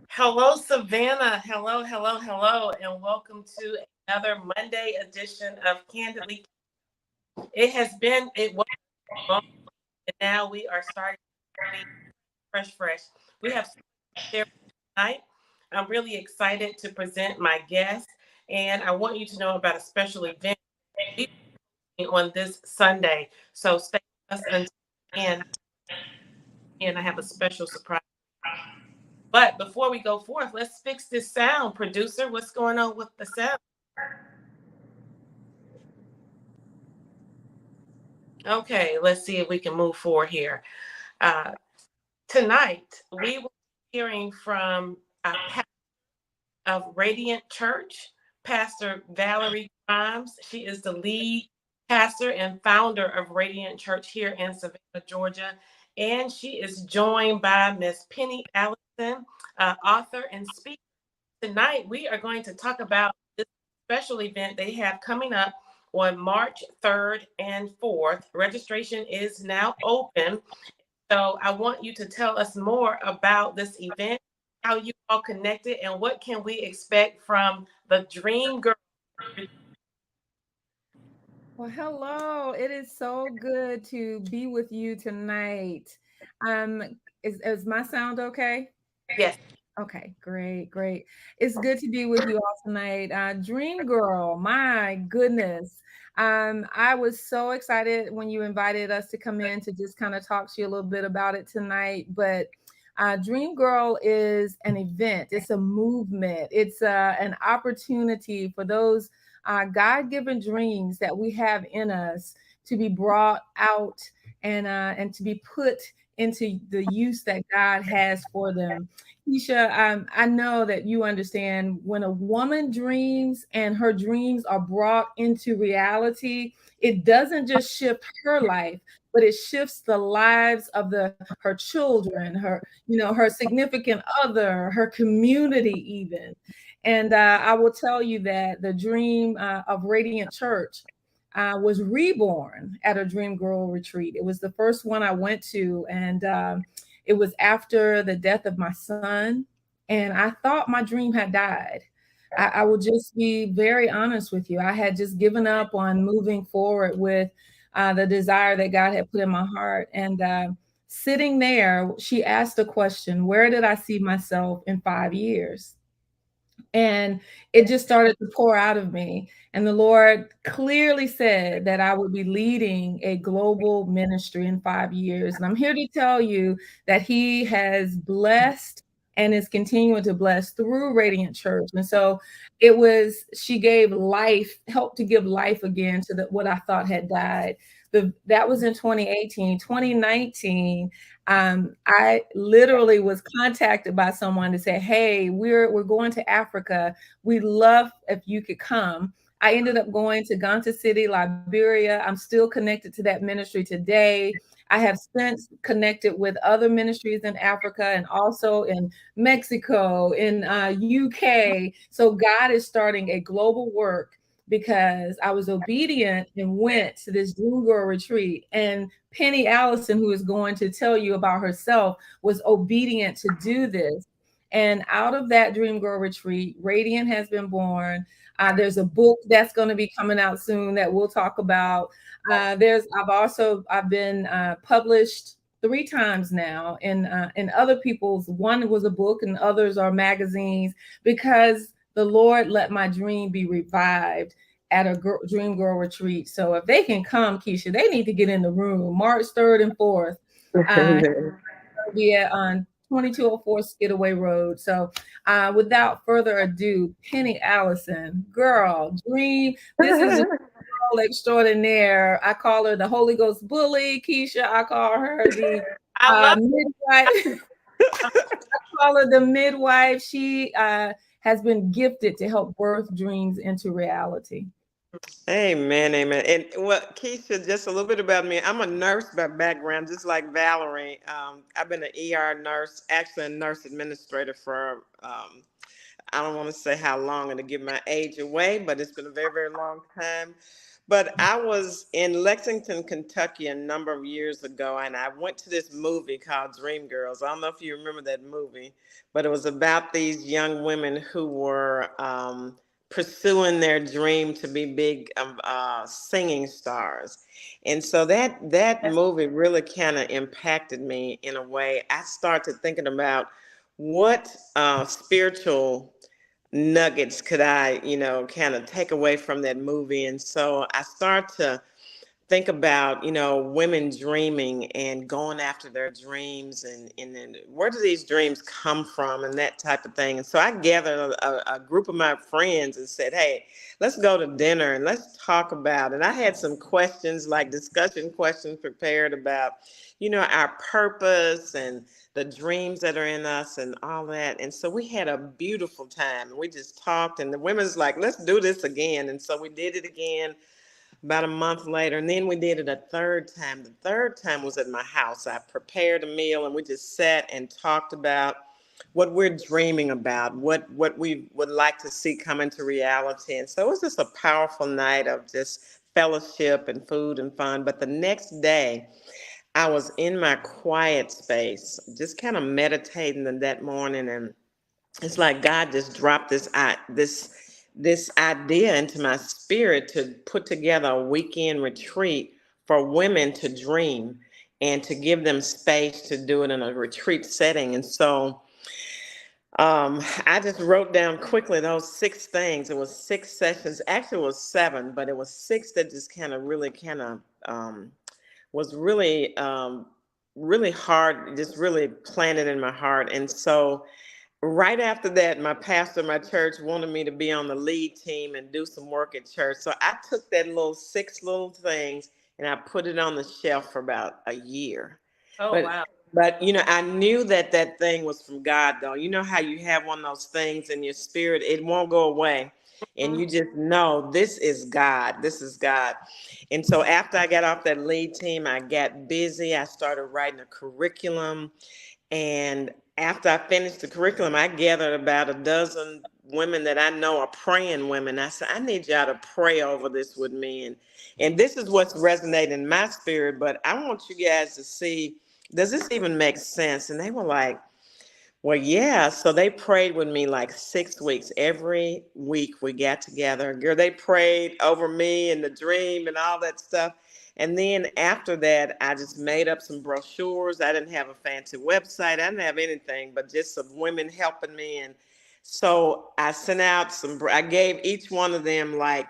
Hello, Savannah. Hello, hello, hello, and welcome to another Monday edition of Kandily. It was long, and now we are starting fresh. We have so much to share tonight. I'm really excited to present my guest, and I want you to know about a special event on this Sunday. So stay with us until the end, and I have a special surprise. But before we go forth, let's fix this sound. Producer, what's going on with the sound? Okay, let's see if we can move forward here. Uh, Tonight, we will be hearing from a pastor of Radiant Church, Pastor Valerie Grimes. She is the lead pastor and founder of Radiant Church here in Savannah, Georgia. And she is joined by Miss Penny Allison, author and speaker. Tonight, we are going to talk about this special event they have coming up on March 3rd and 4th. Registration is now open. So I want you to tell us more about this event, how you all connected, and what can we expect from the Dream Girl. Well, hello. It is so good to be with you tonight. Um, is my sound okay? Yes. Okay, great. It's good to be with you all tonight. Dream Girl, my goodness. I was so excited when you invited us to come in to just kind of talk to you a little bit about it tonight. But Dream Girl is an event, it's a movement, it's an opportunity for those God given dreams that we have in us to be brought out and to be put into the use that God has for them. Keisha, I know that you understand when a woman dreams and her dreams are brought into reality, it doesn't just shift her life, but it shifts the lives of her children, her significant other, her community, even. And I will tell you that the dream of Radiant Church was reborn at a Dream Girl retreat. It was the first one I went to, and it was after the death of my son, and I thought my dream had died. I will just be very honest with you. I had just given up on moving forward with the desire that God had put in my heart. And sitting there, she asked the question, where did I see myself in 5 years? And it just started to pour out of me. And the Lord clearly said that I would be leading a global ministry in 5 years. And I'm here to tell you that He has blessed and is continuing to bless through Radiant Church. And so she gave life, helped to give life again to what I thought had died. That was in 2018. 2019, I literally was contacted by someone to say, "Hey, we're going to Africa. We'd love if you could come." I ended up going to Ganta City, Liberia. I'm still connected to that ministry today. I have since connected with other ministries in Africa and also in Mexico, in UK. So God is starting a global work because I was obedient and went to this Dream Girl retreat. And Penny Allison, who is going to tell you about herself, was obedient to do this. And out of that Dream Girl retreat, Radiant has been born. There's a book that's going to be coming out soon that we'll talk about. I've been published 3 times now in other people's. One was a book, and others are magazines, because the Lord let my dream be revived at a Dream Girl retreat. So if they can come, Keisha, they need to get in the room. March 3rd and 4th. Uh, be on 2204 Skidaway Road. So without further ado, Penny Allison, girl, dream. This is a girl extraordinaire. I call her the Holy Ghost bully. Keisha, I call her the I love midwife. Call her the midwife. She has been gifted to help birth dreams into reality. Amen, amen. And well, Keisha, just a little bit about me. I'm a nurse by background, just like Valerie. I've been an ER nurse, actually a nurse administrator for I don't want to say how long and to give my age away, but it's been a very, very long time. But I was in Lexington, Kentucky a number of years ago, and I went to this movie called Dreamgirls. I don't know if you remember that movie, but it was about these young women who were pursuing their dream to be big singing stars. And so that Yes. movie really kind of impacted me in a way. I started thinking about what spiritual nuggets could I, kind of take away from that movie. And so I start to think about, women dreaming and going after their dreams and then where do these dreams come from and that type of thing. And so I gathered a group of my friends and said, hey, let's go to dinner and let's talk about. And I had some questions, like discussion questions prepared about, our purpose and the dreams that are in us and all that. And so we had a beautiful time. We just talked, and the women's like, let's do this again. And so we did it again about a month later. And then we did it a third time. The third time was at my house. I prepared a meal and we just sat and talked about what we're dreaming about, what we would like to see come into reality. And so it was just a powerful night of just fellowship and food and fun. But the next day, I was in my quiet space, just kind of meditating that morning, and it's like God just dropped this idea into my spirit to put together a weekend retreat for women to dream and to give them space to do it in a retreat setting. And so I just wrote down quickly those six things. It was six sessions. Actually, it was seven, but it was six that just kind of was really hard, just really planted in my heart. And so right after that, my pastor, my church wanted me to be on the lead team and do some work at church. So I took that little six little things and I put it on the shelf for about a year. Oh, But wow. I knew that that thing was from God, though. You know how you have one of those things in your spirit, it won't go away. And Mhm. you just know this is God. This is God. And so after I got off that lead team, I got busy. I started writing a curriculum. And after I finished the curriculum, I gathered about a dozen women that I know are praying women. I said, I need y'all to pray over this with me. And this is what's resonating in my spirit, but I want you guys to see, does this even make sense? And they were like, well, yeah. So they prayed with me like 6 weeks. Every week we got together. Girl, they prayed over me and the dream and all that stuff. And then after that, I just made up some brochures. I didn't have a fancy website. I didn't have anything, but just some women helping me. And so I sent out I gave each one of them like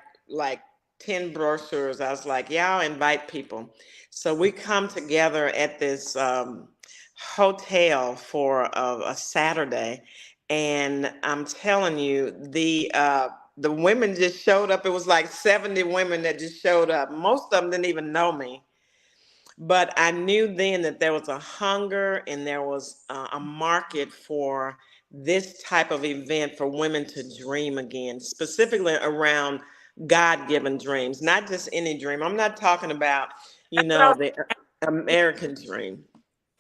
10 brochures. I was like, y'all invite people. So we come together at this hotel for a Saturday, and I'm telling you, the women just showed up. It was like 70 women that just showed up. Most of them didn't even know me, but I knew then that there was a hunger and there was a market for this type of event for women to dream again, specifically around God-given dreams, not just any dream. I'm not talking about, That's what I was the American dream.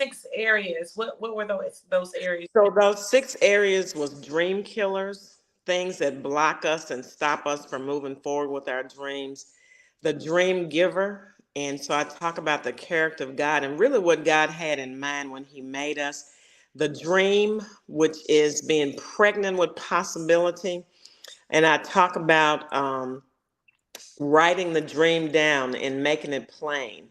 6 areas. What were those areas? So those six areas was dream killers, things that block us and stop us from moving forward with our dreams. The dream giver, and so I talk about the character of God and really what God had in mind when He made us. The dream, which is being pregnant with possibility, and I talk about writing the dream down and making it plain.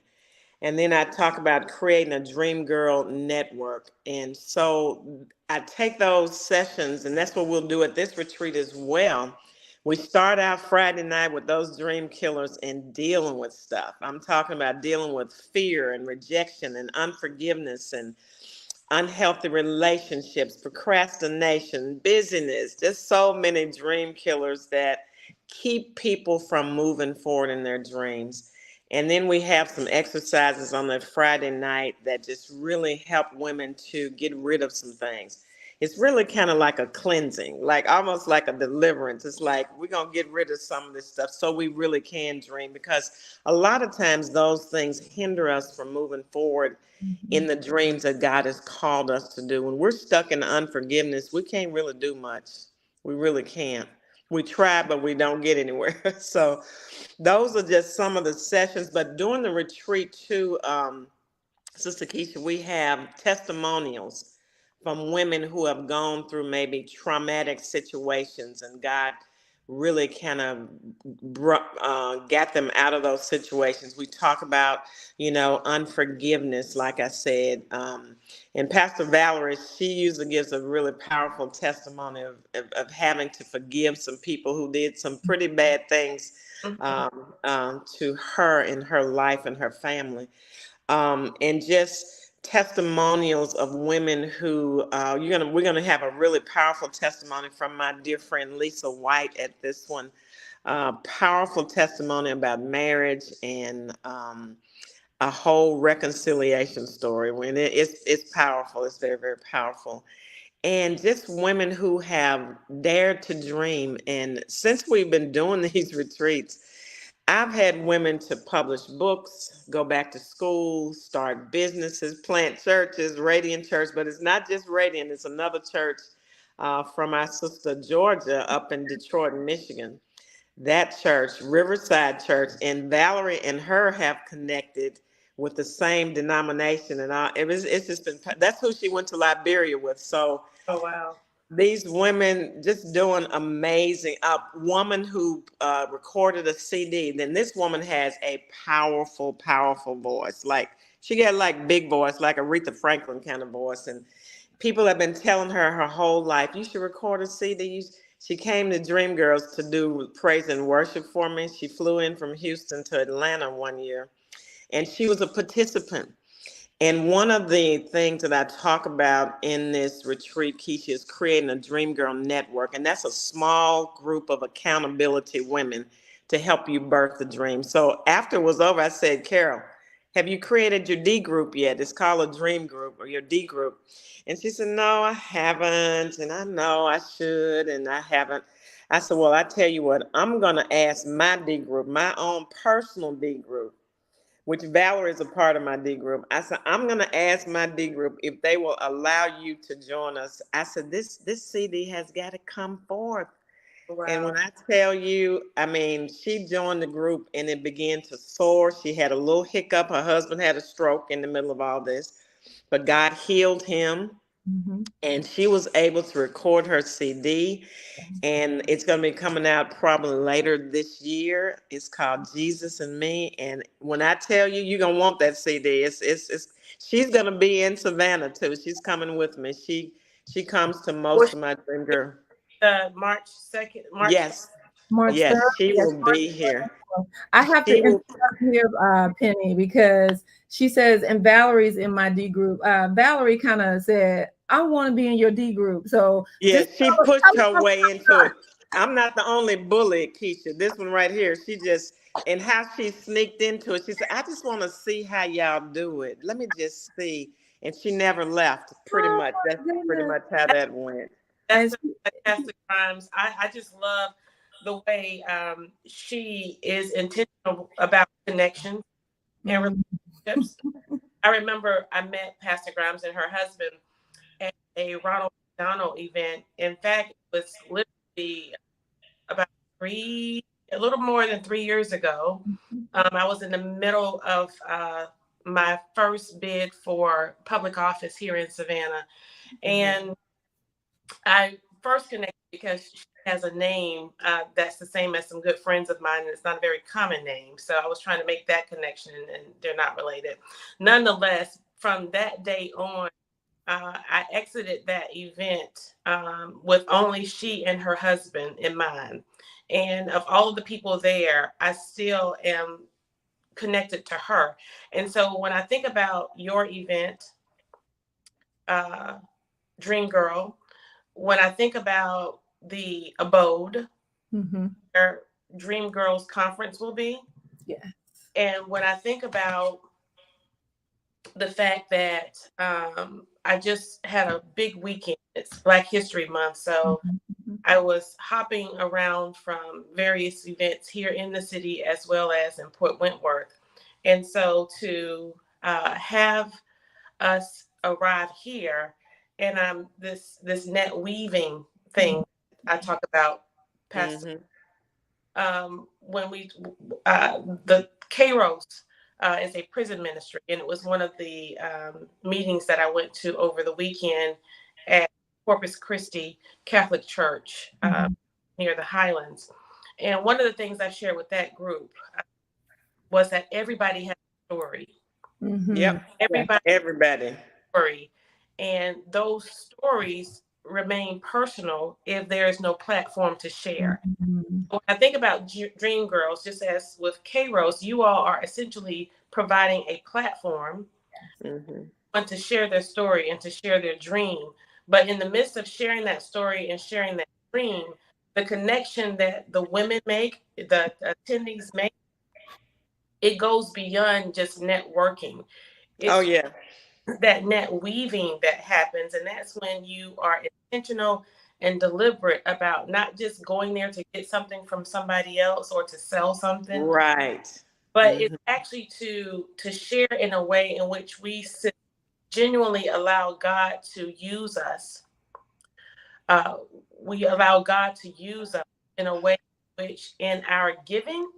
And then I talk about creating a Dream Girl network. And so I take those sessions, and that's what we'll do at this retreat as well. We start out Friday night with those dream killers and dealing with stuff. I'm talking about dealing with fear and rejection and unforgiveness and unhealthy relationships, procrastination, busyness, just so many dream killers that keep people from moving forward in their dreams. And then we have some exercises on that Friday night that just really help women to get rid of some things. it's really kind of like a cleansing, like almost like a deliverance. It's like we're gonna get rid of some of this stuff so we really can dream, because a lot of times those things hinder us from moving forward Mhm. in the dreams that God has called us to do. When we're stuck in unforgiveness, we can't really do much. We really can't. We try, but we don't get anywhere. So those are just some of the sessions. But during the retreat too, Sister Keisha, we have testimonials from women who have gone through maybe traumatic situations, and God really kind of got them out of those situations. We talk about, unforgiveness, like I said. And Pastor Valerie, she usually gives a really powerful testimony of having to forgive some people who did some pretty bad things Mhm. to her in her life and her family, and just testimonials of women who we're gonna have a really powerful testimony from my dear friend Lisa White at this one. Powerful testimony about marriage and a whole reconciliation story. When it's powerful, it's very, very powerful. And just women who have dared to dream. And since we've been doing these retreats, I've had women to publish books, go back to school, start businesses, plant churches, Radiant Church, but it's not just Radiant, it's another church from our sister Georgia up in Detroit, Michigan. That church, Riverside Church, and Valerie and her have connected with the same denomination, and it's just been, that's who she went to Liberia with. So Oh, wow. these women just doing amazing. A woman who recorded a CD. Then this woman has a powerful, powerful voice. Like she got like big voice, like Aretha Franklin kind of voice. And people have been telling her her whole life, you should record a CD. She came to Dreamgirls to do praise and worship for me. She flew in from Houston to Atlanta one year, and she was a participant. And one of the things that I talk about in this retreat, Keisha, is creating a Dream Girl network. And that's a small group of accountability women to help you birth the dream. So after it was over, I said, Carol, have you created your D group yet? It's called a Dream Group, or your D group. And she said, no, I haven't. And I know I should, and I haven't. I said, well, I tell you what, I'm going to ask my D group, my own personal D group, which Valerie is a part of my D group. I said, I'm going to ask my D group if they will allow you to join us. I said, this CD has got to come forth. And Wow. when I tell you, I mean, she joined the group and it began to soar. She had a little hiccup. Her husband had a stroke in the middle of all this, but God healed him, Mhm. and she was able to record her CD, and it's going to be coming out probably later this year. It's called Jesus and Me, and when I tell you, you're going to want that CD. It's she's going to be in Savannah too. She's coming with me. She comes to most Was of my Dream Girl. March 2nd, March 3rd? Yes, March 3rd. yes, she Yes, will be here. I have to She will. interrupt here, Penny, because she says, and Valerie's in my D group. Valerie kind of said, I want to be in your D group. So Yeah, just she tell pushed us her how way into it. I'm not the only bully, Keisha. This one right here, she just, and how she sneaked into it. She said, I just want to see how y'all do it. Let me just see. And she never left, pretty oh much. That's my pretty goodness. much how that went. That's And the fantastic crimes. I just love the way she is intentional about connections and mm, relationships. I remember I met Pastor Grimes and her husband at a Ronald McDonald event. In fact, it was literally about a little more than 3 years ago. I was in the middle of my first bid for public office here in Savannah. And I first connected because she has a name that's the same as some good friends of mine, and it's not a very common name. So I was trying to make that connection, and they're not related. Nonetheless, from that day on, I exited that event with only she and her husband in mind. And of all of the people there, I still am connected to her. And so when I think about your event, uh, Dream Girl, when I think about the abode mhm. where Dream Girls Conference will be, Yeah. and when I think about the fact that I just had a big weekend. It's Black History Month, so Mhm, mhm, I was hopping around from various events here in the city as well as in Port Wentworth. And so to have us arrive here, and this net weaving mhm, thing I talk about, Pastor, Mm-hmm. when we the Kairos is a prison ministry, and it was one of the meetings that I went to over the weekend at Corpus Christi Catholic Church mhm, near the Highlands. And one of the things I shared with that group was that everybody has a story. mhm. Yep. Yes. Everybody Everybody. story, and those stories remain personal if there is no platform to share. Mhm. When I think about Dream Girls, just as with Kairos, you all are essentially providing a platform Mm-hmm. and to share their story and to share their dream. But in the midst of sharing that story and sharing that dream, the connection that the women make, the attendees make, it goes beyond just networking. Oh It's yeah. that net weaving that happens. And that's when you are intentional and deliberate about not just going there to get something from somebody else or to sell something, Right. but it's Mm-hmm. actually to share in a way in which we genuinely allow God to use us. Uh, we allow God to use us in a way in which in our giving,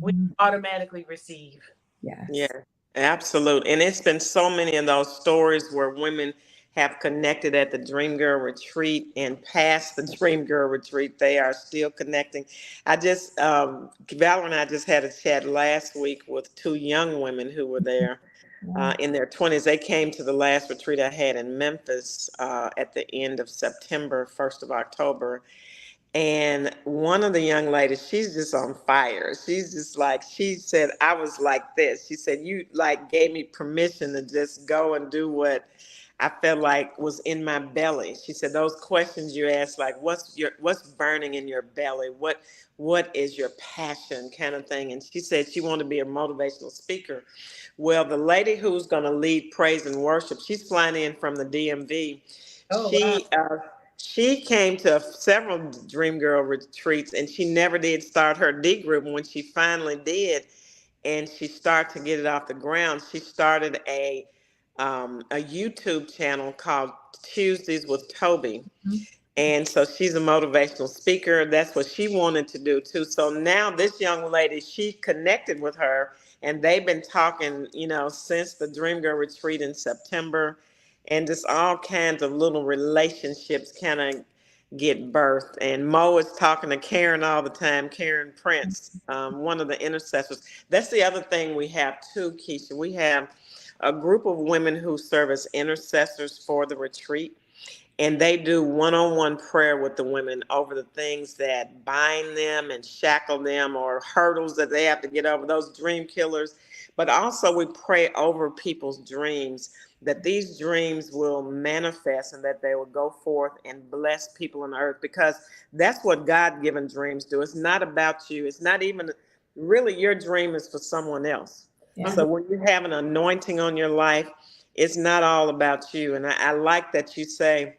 we Mhm. automatically receive. Yeah, Yes. absolutely. And it's been so many of those stories where women have connected at the Dream Girl retreat and past the Dream Girl retreat. They are still connecting. Valerie and I just had a chat last week with two young women who were there Wow. in their 20s. They came to the last retreat I had in Memphis at the end of September, 1st of October. And one of the young ladies, she's just on fire. She's just like, she said, I was like this. She said, you like gave me permission to just go and do what I felt like was in my belly. She said, those questions you asked, like, what's burning in your belly? What is your passion kind of thing? And she said she wanted to be a motivational speaker. Well, the lady who's going to lead praise and worship, she's flying in from the DMV. Oh, wow. She came to several Dream Girl retreats, and she never did start her D group. And when she finally did, and she started to get it off the ground, she started a YouTube channel called Tuesdays with Toby. Mhm. And so she's a motivational speaker. That's what she wanted to do too. So now this young lady, she connected with her, and they've been talking, since the Dream Girl retreat in September, and just all kinds of little relationships kind of get birthed. And Mo is talking to Karen all the time, Karen Prince, one of the intercessors. That's the other thing we have too, Keisha. We have a group of women who serve as intercessors for the retreat, and they do one-on-one prayer with the women over the things that bind them and shackle them, or hurdles that they have to get over, those dream killers. But also we pray over people's dreams, that these dreams will manifest and that they will go forth and bless people on earth, because that's what God-given dreams do. It's not about you. It's not even really, your dream is for someone else. Yeah. So when you have an anointing on your life, it's not all about you. And I like that you say,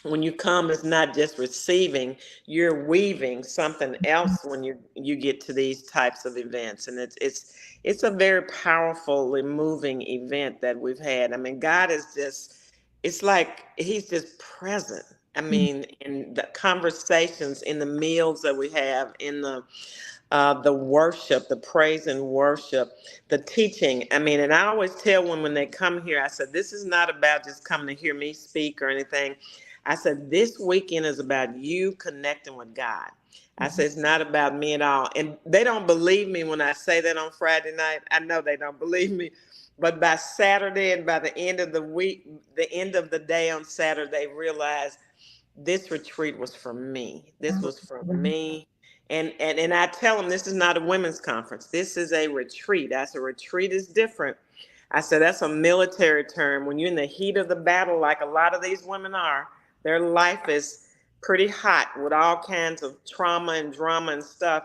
when you come, it's not just receiving, you're weaving something else when you get to these types of events. And it's a very powerfully moving event that we've had. I mean, God is just, it's like he's just present. I Mhm. mean, in the conversations, in the meals that we have, in the worship, the praise and worship, the teaching. I mean, and I always tell women when they come here, I said, this is not about just coming to hear me speak or anything. I said, this weekend is about you connecting with God. I said, it's not about me at all. And they don't believe me when I say that on Friday night. I know they don't believe me. But by Saturday and by the end of the week, the end of the day on Saturday, they realize this retreat was for me. This was for Mhm. me. And I tell them, this is not a women's conference. This is a retreat. I said, retreat is different. I said, that's a military term. When you're in the heat of the battle, like a lot of these women are, their life is pretty hot with all kinds of trauma and drama and stuff.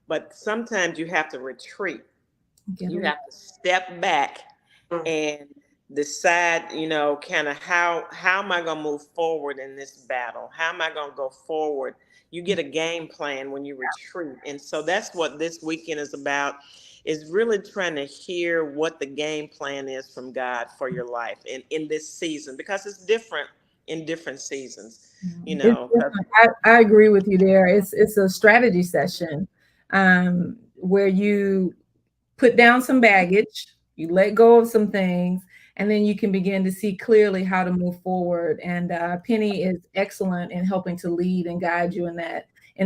But sometimes you have to retreat. Get You away. have to step back Mm. and decide, kind of how am I going to move forward in this battle? How am I going to go forward? You get a game plan when you retreat. And so that's what this weekend is about, is really trying to hear what the game plan is from God for your life in this season, because it's different in different seasons, It's 'cause- different. I agree with you there. It's a strategy session, where you put down some baggage, you let go of some things, and then you can begin to see clearly how to move forward. And Penny is excellent in helping to lead and guide you in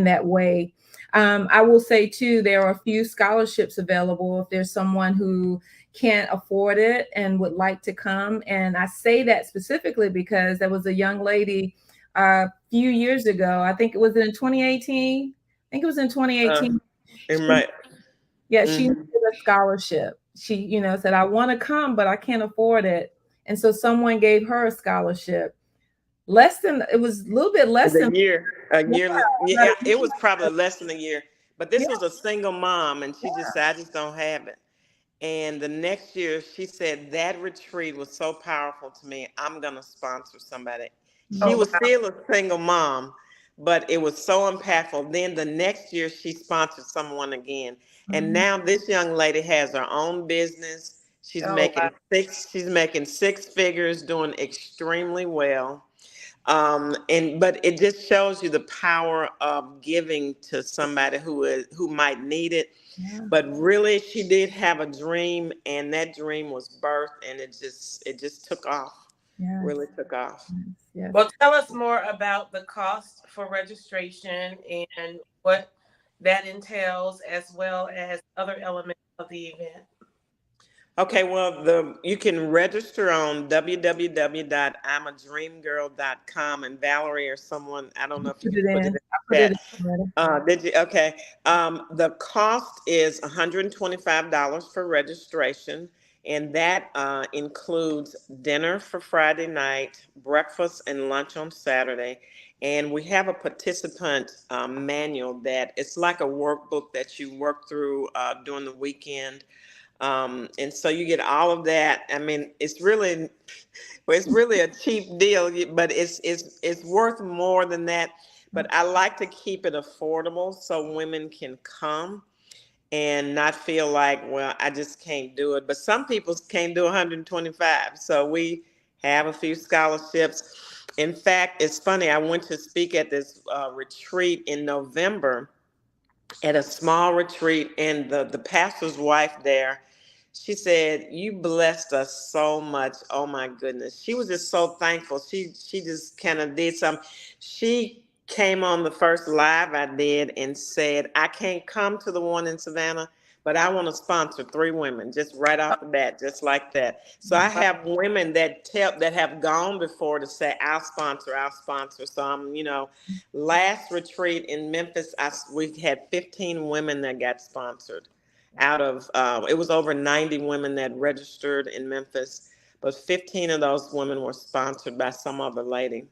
that way. I will say too, there are a few scholarships available if there's someone who can't afford it and would like to come. And I say that specifically because there was a young lady a few years ago. I think it was in 2018. I think it was in uh, 2018. in She my, Yeah, she needed mhm. a scholarship. She, said, I want to come, but I can't afford it. And so someone gave her a scholarship. It was a little bit less The than, year, a yeah, year, about yeah, a it was probably less than a year. But year. this was a single mom, and she just said, I just don't have it. And the next year, she said that retreat was so powerful to me. I'm gonna sponsor somebody. She Oh, was wow. still a single mom, but it was so impactful. Then the next year, she sponsored someone again, and Mhm. now this young lady has her own business. She's Oh, wow. making six. She's making six figures, doing extremely well. And but it just shows you the power of giving to somebody who might need it. Yeah, But really, she did have a dream, and that dream was birthed, and it just took off. yes, Really took off. yes, yes. Well, tell us more about the cost for registration and what that entails, as well as other elements of the event. Okay, well, the you can register on www.imadreamgirl.com, and Valerie or someone, I don't know if you Put can it put it in. in I the put it chat. in already. Did you? Okay. The cost is $125 for registration, and that includes dinner for Friday night, breakfast and lunch on Saturday. And we have a participant manual that it's like a workbook that you work through during the weekend. And so you get all of that. I mean, it's really a cheap deal, but it's worth more than that. But I like to keep it affordable so women can come and not feel like, well, I just can't do it. But some people can't do 125, so we have a few scholarships. In fact, it's funny. I went to speak at this retreat in November, at a small retreat, and the pastor's wife there, she said, you blessed us so much. Oh my goodness, she was just so thankful. She just kind of did something. She came on the first live I did and said, I can't come to the one in Savannah, but I want to sponsor three women, just right off the bat, just like that. So I have women that have gone before to say, I'll sponsor. So last retreat in Memphis, we had 15 women that got sponsored. Out of it was over 90 women that registered in Memphis, but 15 of those women were sponsored by some other lady,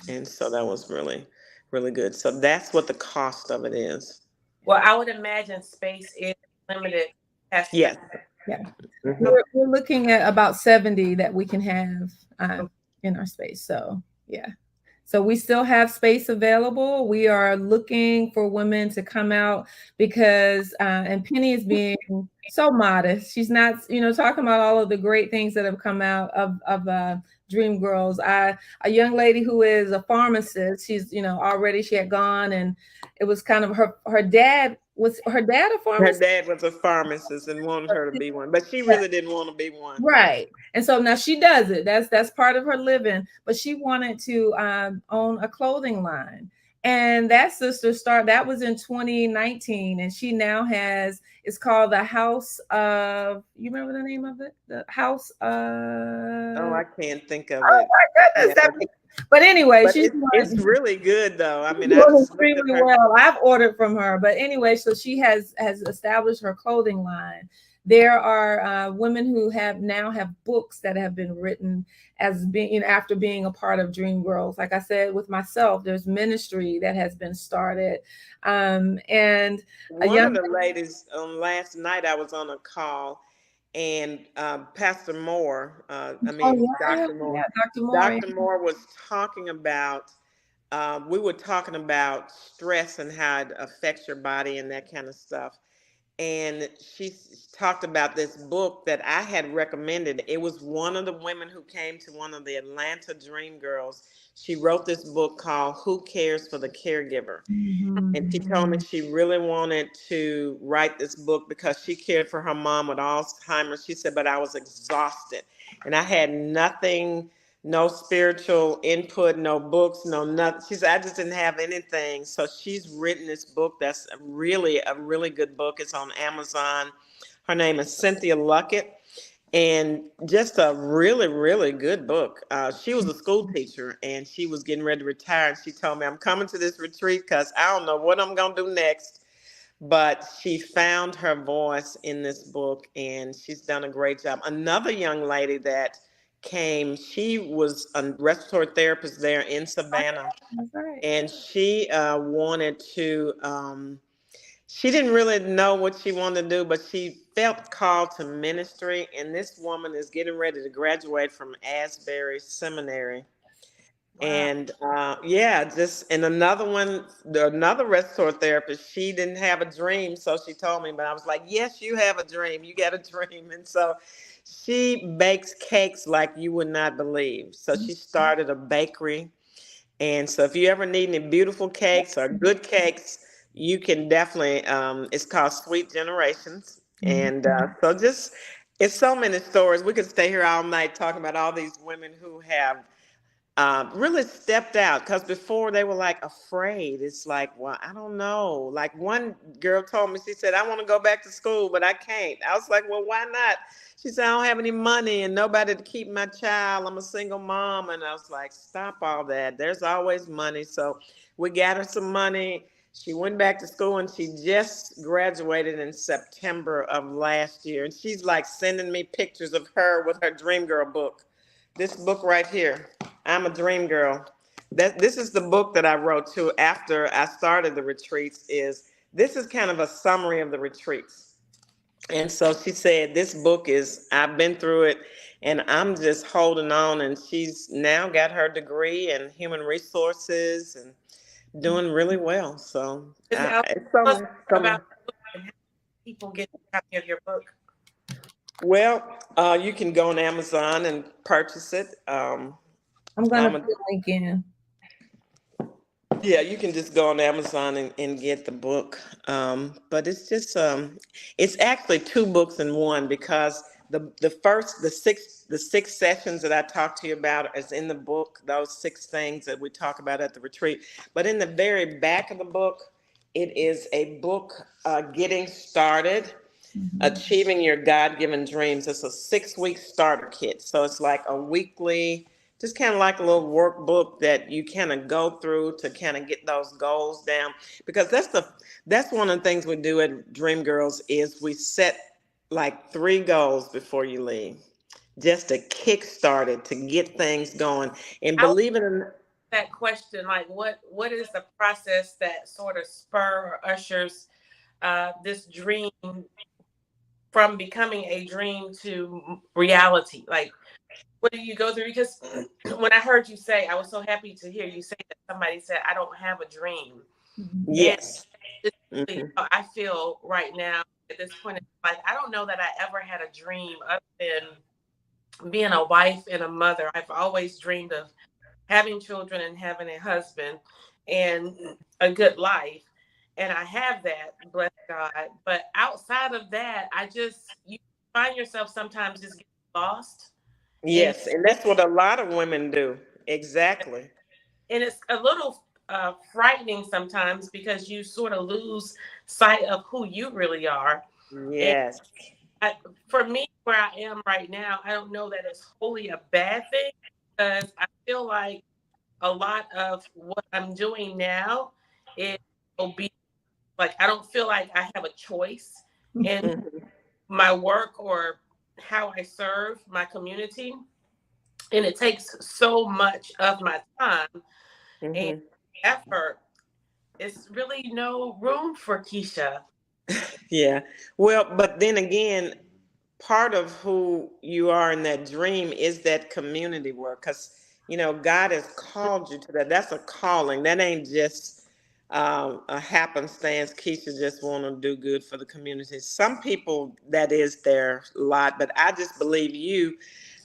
and so that was really, really good. So that's what the cost of it is. Well, I would imagine space is limited. Pastor. Yes. Yeah. Mhm. We're looking at about 70 that we can have in our space. So, yeah. So we still have space available. We are looking for women to come out because, and Penny is being so modest. She's not, talking about all of the great things that have come out of Dream Girls. A young lady who is a pharmacist. She's, already she had gone, and it was kind of her dad. Was her dad a Her pharmacist? dad was a pharmacist and wanted her to be one, but she really didn't want to be one. Right. And so now she does it. That's part of her living. But she wanted to own a clothing line. And that sister that was in 2019. And she now it's called the House of, you remember the name of it? The House Oh, of, I can't think of oh it. my goodness. Yeah, But anyway, but she's it's really good though. I mean, I doing just looked at extremely her. well. I've ordered from her, but anyway, so she has established her clothing line. There are women who have books that have been written as being after being a part of Dream Girls. Like I said, with myself, there's ministry that has been started, and a One young of the ladies last night, I was on a call, and Pastor Moore, Oh yeah, yeah, Dr. yeah. Moore, Dr. Moore. Dr. Moore was talking about, we were talking about stress and how it affects your body and that kind of stuff. And she talked about this book that I had recommended. It was one of the women who came to one of the Atlanta Dream Girls. She wrote this book called Who Cares for the Caregiver? And she told me she really wanted to write this book because she cared for her mom with Alzheimer's. She said, but I was exhausted and I had nothing, no spiritual input, no books, no nothing. She said, I just didn't have anything. So she's written this book that's a really good book. It's on Amazon. Her name is Cynthia Luckett, and just a really, really good book. She was a school teacher and she was getting ready to retire. And she told me, I'm coming to this retreat because I don't know what I'm going to do next. But she found her voice in this book and she's done a great job. Another young lady that came, she was a respiratory therapist there in Savannah, That's right. and she wanted to. She didn't really know what she wanted to do, but she felt called to ministry. And this woman is getting ready to graduate from Asbury Seminary. Wow. And yeah, just and another one, another respiratory therapist. She didn't have a dream, so she told me. But I was like, "Yes, you have a dream. You got a dream." And so she bakes cakes like you would not believe. So she started a bakery, and so if you ever need any beautiful cakes or good cakes, you can definitely, it's called Sweet Generations. Mhm. And so just, it's so many stories. We could stay here all night talking about all these women who have really stepped out, because before they were like afraid. It's like, well, I don't know. Like one girl told me, she said, I want to go back to school, but I can't. I was like, well, why not? She said, I don't have any money and nobody to keep my child. I'm a single mom. And I was like, stop all that. There's always money. So we got her some money. She went back to school and she just graduated in September of last year. And she's like sending me pictures of her with her Dream Girl book. This book right here, I'm a Dream Girl. This is the book that I wrote too after I started the retreats. Is this is kind of a summary of the retreats. And so she said, this book is, I've been through it and I'm just holding on. And she's now got her degree in human resources and doing really well. So Ms. Al, it's tell us so, more so about the book and how people get a copy of your book. well, you can go on Amazon and purchase it. I'm gonna I'm put a, a link in. Yeah, you can just go on Amazon and get the book. But it's just it's actually two books in one, because the first the six sessions that I talked to you about is in the book, those six things that we talk about at the retreat. But in the very back of the book, it is a book, getting started, Mhm. achieving your God-given dreams. It's a 6-week starter kit. So it's like a weekly, just kind of like a little workbook that you kind of go through to kind of get those goals down. Because that's one of the things we do at Dream Girls is we set like 3 goals before you leave, just to kickstart it, to get things going. And I would believe it or not, that question, like what is the process that sort of spur or ushers this dream from becoming a dream to reality? Like, what do you go through? Because when I heard you say, I was so happy to hear you say that somebody said, I don't have a dream. Mhm. And yes. it's really Hmm. how I feel right now at this point. Like, I don't know that I ever had a dream other than being a wife and a mother. I've always dreamed of having children and having a husband and a good life. And I have that, bless God. But outside of that, you find yourself sometimes just getting lost. And, Yes, and that's what a lot of women do. Exactly. and it's a little frightening sometimes because you sort of lose sight of who you really are. And Yes. I, for me, where I am right now, I don't know that it's wholly a bad thing because I feel like a lot of what I'm doing now is obedience. Like I don't feel like I have a choice in Hmm. my work or how I serve my community. And it takes so much of my time and Hmm. effort. It's really no room for Kesha. Yeah. Well, but then again, part of who you are in that dream is that community work, because God has called you to that. That's a calling. That ain't just a happenstance. Keisha just want to do good for the community. Some people that is their lot, but I just believe you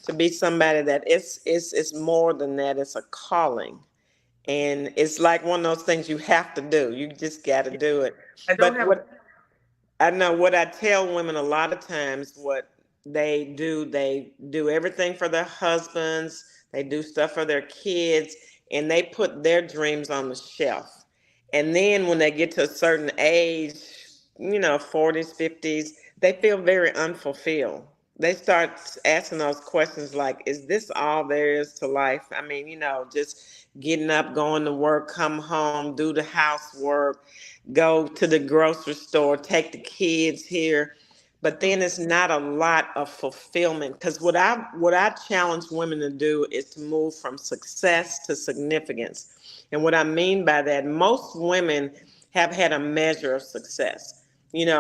to be somebody that it's more than that. It's a calling, and it's like one of those things you have to do. You just got to do it. I don't But have a what I know, what I tell women a lot of times, what they do everything for their husbands, they do stuff for their kids, and they put their dreams on the shelf. And then when they get to a certain age, 40s, 50s, they feel very unfulfilled. They start asking those questions like, is this all there is to life? I mean, just getting up, going to work, come home, do the housework, go to the grocery store, take the kids here. But then it's not a lot of fulfillment, because what I challenge women to do is to move from success to significance. And what I mean by that, most women have had a measure of success.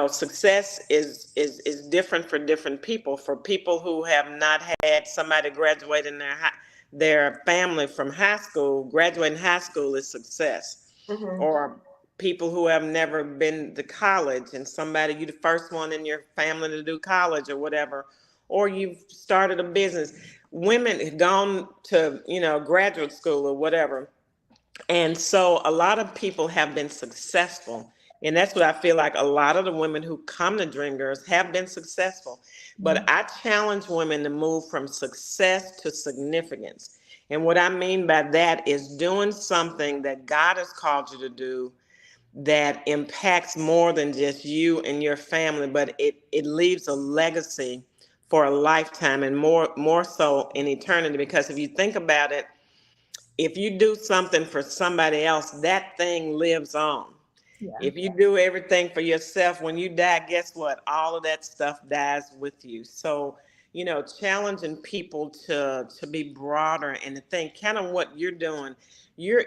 Success is different for different people. For people who have not had somebody graduate in their family from high school, graduating high school is success. mhm. Or people who have never been to college, and somebody, you the first one in your family to do college or whatever, or you've started a business. Women have gone to graduate school or whatever, and so a lot of people have been successful. And that's what I feel like a lot of the women who come to Dream Girls have been successful. But I challenge women to move from success to significance. And what I mean by that is doing something that God has called you to do that impacts more than just you and your family, but it leaves a legacy for a lifetime, and more so in eternity. Because if you think about it, if you do something for somebody else, that thing lives on. Yeah. If you do everything for yourself, when you die, guess what? All of that stuff dies with you. So, challenging people to be broader and to think kind of what you're doing. You're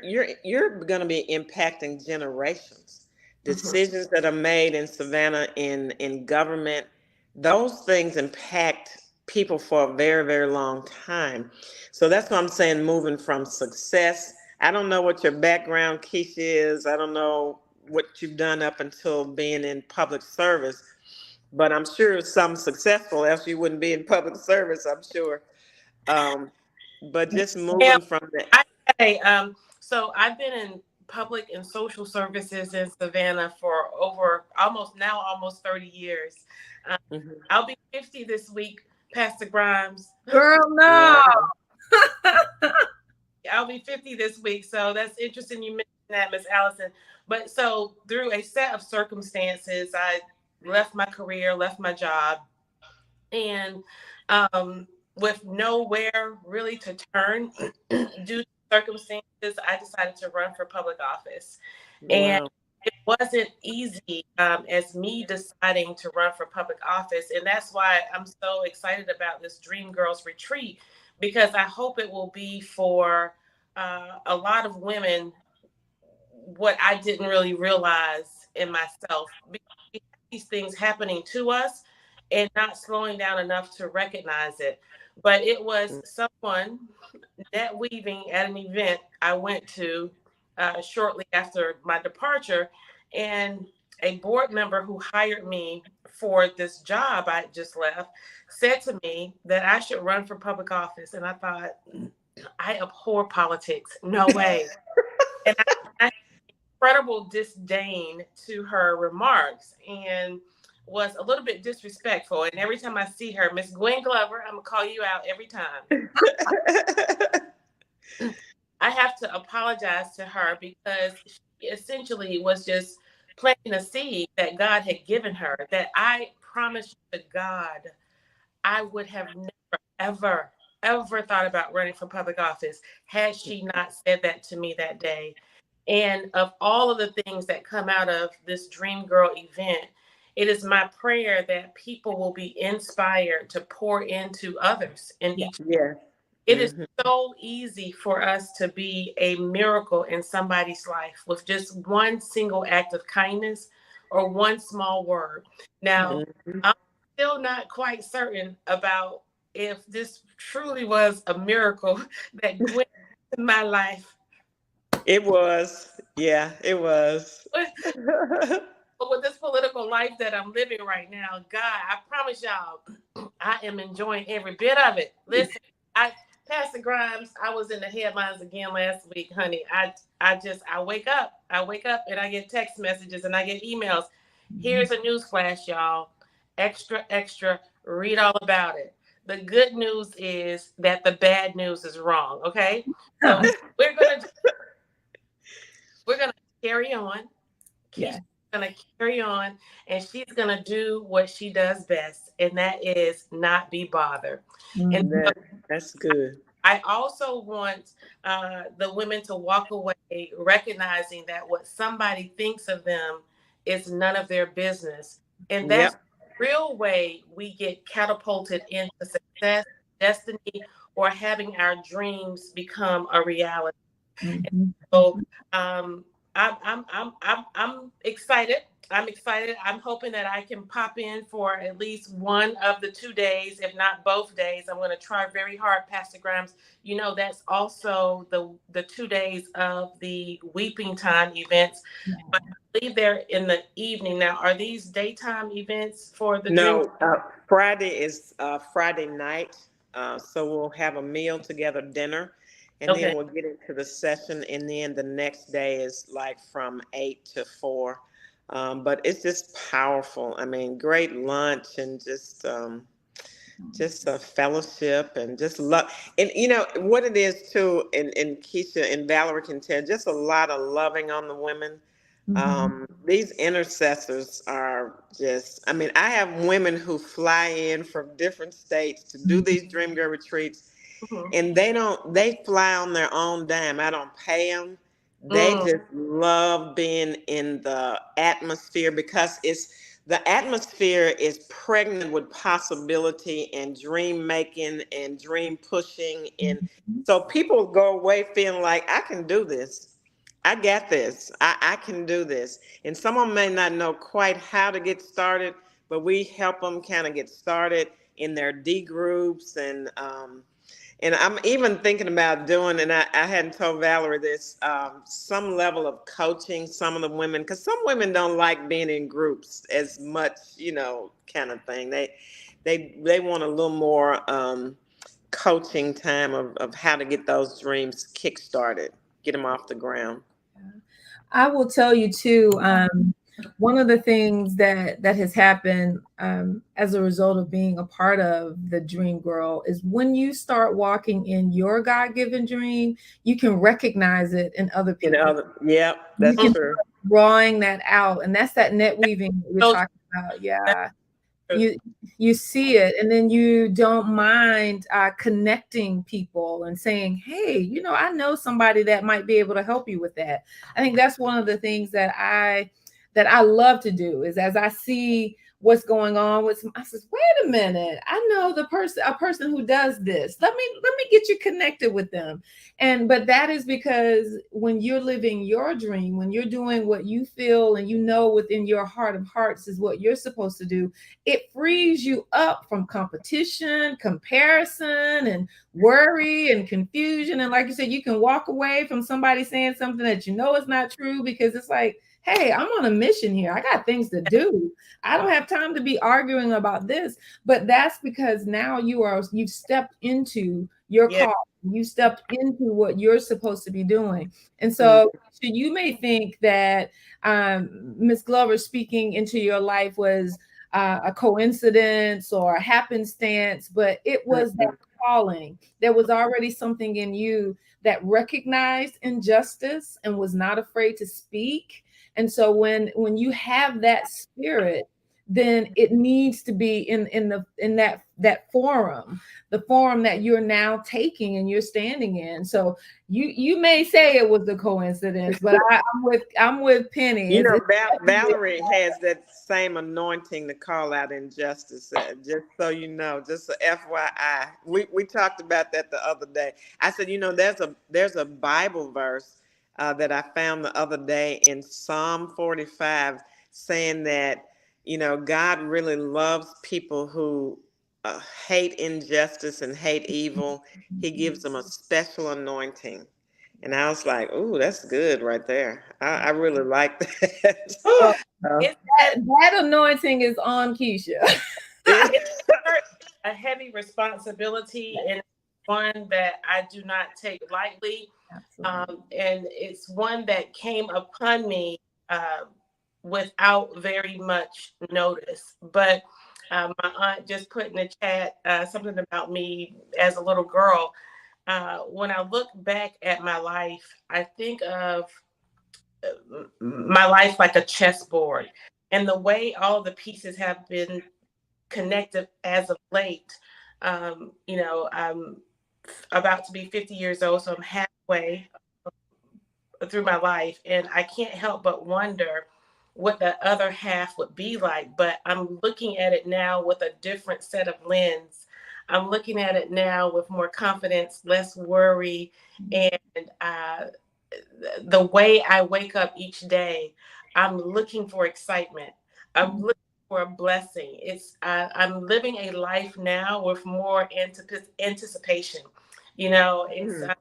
going to be impacting generations. Mhm. Decisions that are made in Savannah in government, those things impact people for a very, very long time. So that's what I'm saying, moving from success. I don't know what your background, Keisha, is. I don't know what you've done up until being in public service, but I'm sure it's something successful, else you wouldn't be in public service, I'm sure. Um, but just Yeah, moving from that. I say, so I've been in public and social services in Savannah for over almost 30 years. Um, Mhm. I'll be 50 this week, Pastor Grimes. Girl, no. Wow. I'll be 50 this week. So that's interesting you mentioned that, Miss Allison. But so through a set of circumstances, I left my career, left my job, and with nowhere really to turn due to circumstances, I decided to run for public office. And Wow. it wasn't easy as me deciding to run for public office. And that's why I'm so excited about this Dream Girls retreat, because I hope it will be for a lot of women what I didn't really realize in myself. Because we have these things happening to us and not slowing down enough to recognize it. But it was someone net weaving at an event I went to shortly after my departure, and a board member who hired me for this job I just left said to me that I should run for public office. And I thought, I abhor politics. No way. And I incredible disdain to her remarks and was a little bit disrespectful. And every time I see her, Miss Gwen Glover, I'm gonna call you out every time. I have to apologize to her because she essentially was just planting a seed that God had given her. That I promise you to God, I would have never, ever, ever thought about running for public office had she not said that to me that day. And of all of the things that come out of this Dream Girl event, it is my prayer that people will be inspired to pour into others in Yeah. each. Yeah. It is Hmm. so easy for us to be a miracle in somebody's life with just one single act of kindness or one small word. Now, Hmm. still not quite certain about if this truly was a miracle that Gwen in my life. It was. Yeah, it was. But with this political life that I'm living right now, God, I promise y'all, I am enjoying every bit of it. Listen, I Pastor Grimes, I was in the headlines again last week, honey. I wake up and I get text messages and I get emails. Here's a news flash, y'all. Extra, extra, read all about it. The good news is that the bad news is wrong. Okay. So we're gonna we're gonna carry on. Yeah. Keisha's gonna carry on, and she's gonna do what she does best, and that is not be bothered. And Mhm. so That's good. I also want the women to walk away recognizing that what somebody thinks of them is none of their business, and that's Yep. the real way we get catapulted into success, destiny, or having our dreams become a reality. Mhm. So um, I'm excited. I'm excited. I'm hoping that I can pop in for at least one of the 2 days, if not both days. I'm going to try very hard, Pastor Grimes. You know, that's also the 2 days of the Weeping Time events. But I believe they're in the evening. Now, are these daytime events for the Dream? No, Friday is Friday night. So we'll have a meal together, dinner, and then Okay. we'll get into the session. And then the next day is like from 8 to 4. But it's just powerful. I mean, great lunch and just a fellowship and just love. And you know what it is too, and Keisha and Valerie can tell, just a lot of loving on the women. Mhm. These intercessors are just, I mean, I have women who fly in from different states to do Mhm. these Dream Girl retreats, Mhm. and they fly on their own dime. I don't pay them. They Mm, just love being in the atmosphere because the atmosphere is pregnant with possibility and dream making and dream pushing. And so people go away feeling like, I can do this. I got this. I can do this. And someone may not know quite how to get started, but we help them kind of get started in their D groups. And I'm even thinking about doing, and I hadn't told Valerie this, some level of coaching some of the women, because some women don't like being in groups as much, kind of thing. They want a little more coaching time of how to get those dreams kick-started, get them off the ground. I will tell you too. One of the things that has happened as a result of being a part of the Dream Girl is when you start walking in your God-given dream, you can recognize it in other people. Yep, You that's mm. can true. start drawing that out, and that's that net weaving that we're So talking about. that's Yeah, true. you see it, and then you don't mind connecting people and saying, hey, I know somebody that might be able to help you with that. I think that's one of the things that I love to do is as I see what's going on with some, I says, wait a minute, I know a person who does this. Let me get you connected with them. But that is because when you're living your dream, when you're doing what you feel and within your heart of hearts is what you're supposed to do, it frees you up from competition, comparison, and worry and confusion. And like you said, you can walk away from somebody saying something that is not true because it's like, hey, I'm on a mission here. I got things to do. I don't have time to be arguing about this. But that's because now you've stepped into your Yeah. call. You stepped into what you're supposed to be doing. And Mm. so you may think that Miss Glover speaking into your life was a coincidence or a happenstance, but it was that Mm-mm. calling. There was already something in you that recognized injustice and was not afraid to speak. And so when you have that spirit, then it needs to be in that forum, the forum that you're now taking and you're standing in. So you may say it was a coincidence, but I'm with Penny. You know, It's definitely. Valerie has that same anointing to call out injustice. Just so you know, just a FYI. We talked about that the other day. I said, there's a Bible verse that I found the other day in Psalm 45 saying that, God really loves people who hate injustice and hate evil. He gives them a special anointing. And I was like, "Ooh, that's good right there." I really like that. Ooh, Oh, it's that anointing is on Kesha. it's a heavy responsibility and one that I do not take lightly. Absolutely. And it's one that came upon me uh, without very much notice. But my aunt just put in the chat something about me as a little girl. When I look back at my life, I think of my life like a chessboard. And the way all the pieces have been connected as of late, I'm about to be 50 years old, so I'm halfway through my life, and I can't help but wonder what the other half would be like. But I'm looking at it now with a different set of lens. I'm looking at it now with more confidence, less worry, and the way I wake up each day, I'm looking for excitement. I'm looking for a blessing. I'm living a life now with more anticipation. It's Mm,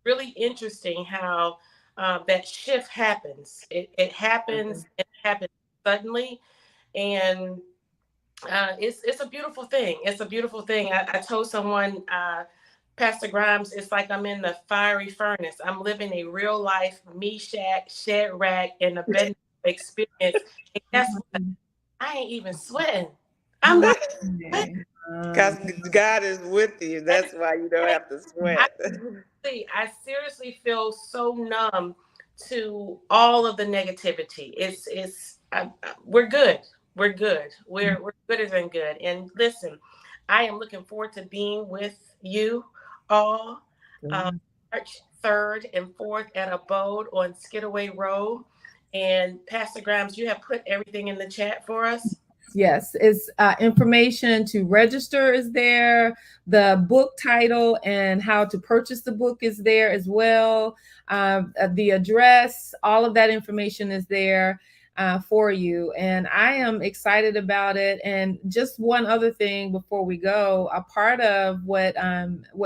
really interesting how that shift happens. It happens. mhm. It happens suddenly, and it's a beautiful thing. It's a beautiful thing. I told someone, Pastor Grimes, it's like I'm in the fiery furnace. I'm living a real life Meshach, Shadrach, and Abednego experience. And guess what? I ain't even sweating. I'm not sweating. Because God is with you. That's why you don't have to I sweat. I seriously feel so numb to all of the negativity. We're good. We're good. We're gooder than good. And listen, I am looking forward to being with you all uh, March 3rd and 4th at Abode on Skidaway Road. And Pastor Grimes, you have put everything in the chat for us. Yes, it's information to register is there. The book title and how to purchase the book is there as well. The address, all of that information is there for you. And I am excited about it. And just one other thing before we go, a part of what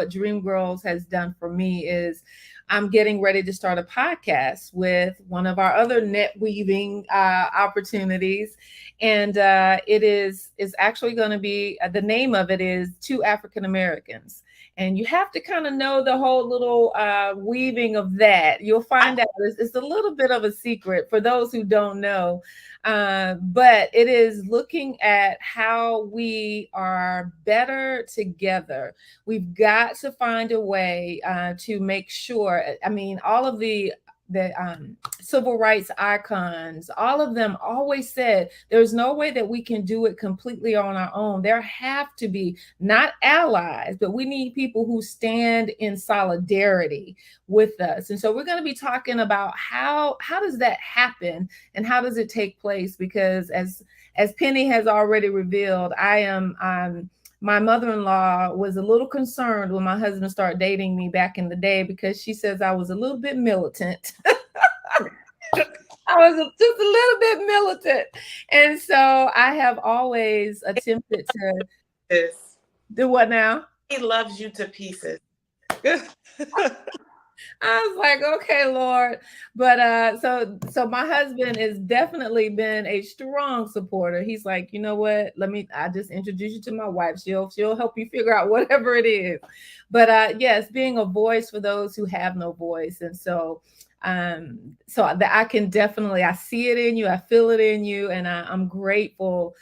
Dream Girls has done for me is I'm getting ready to start a podcast with one of our other net weaving opportunities, and it is actually going to be the name of it is Two African Americans, and you have to kind of know the whole little weaving of that. You'll find out it's a little bit of a secret for those who don't know, but it is looking at how we are better together. We've got to find a way to make sure. I mean, all of the civil rights icons, all of them always said there's no way that we can do it completely on our own. There have to be not allies, but we need people who stand in solidarity with us. And so we're going to be talking about how does that happen and how does it take place? Because as Penny has already revealed, my mother-in-law was a little concerned when my husband started dating me back in the day because she says I was a little bit militant. I was just a little bit militant. And so I have always attempted to This. do what now? He loves you to pieces. I was like, okay, Lord. But so my husband has definitely been a strong supporter. He's like, you know what? I just introduce you to my wife. She'll help you figure out whatever it is. But yes, being a voice for those who have no voice. And so that I can definitely I see it in you, I feel it in you, and I'm grateful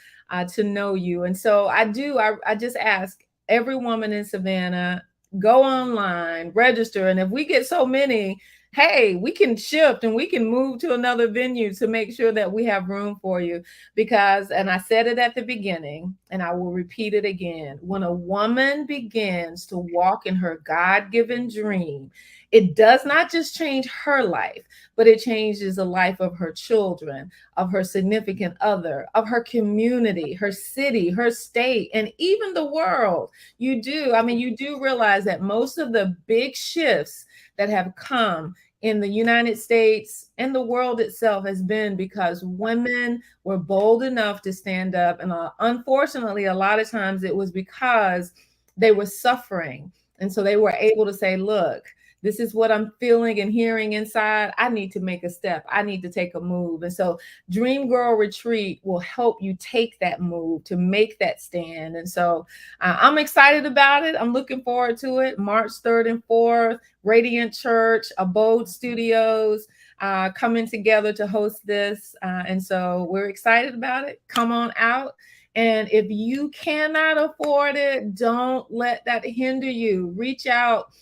to know you. And so I just ask every woman in Savannah, go online, register. And if we get so many, hey, we can shift and we can move to another venue to make sure that we have room for you. Because, and I said it at the beginning, and I will repeat it again, when a woman begins to walk in her God-given dream, it does not just change her life, but it changes the life of her children, of her significant other, of her community, her city, her state, and even the world. You do realize that most of the big shifts that have come in the United States and the world itself has been because women were bold enough to stand up. And unfortunately, a lot of times it was because they were suffering. And so they were able to say, look, this is what I'm feeling and hearing inside. I need to make a step. I need to take a move. And so Dream Girl Retreat will help you take that move to make that stand. And so I'm excited about it. I'm looking forward to it. March 3rd and 4th, Radiant Church, Abode Studios coming together to host this. And so we're excited about it. Come on out. And if you cannot afford it, don't let that hinder you. Reach out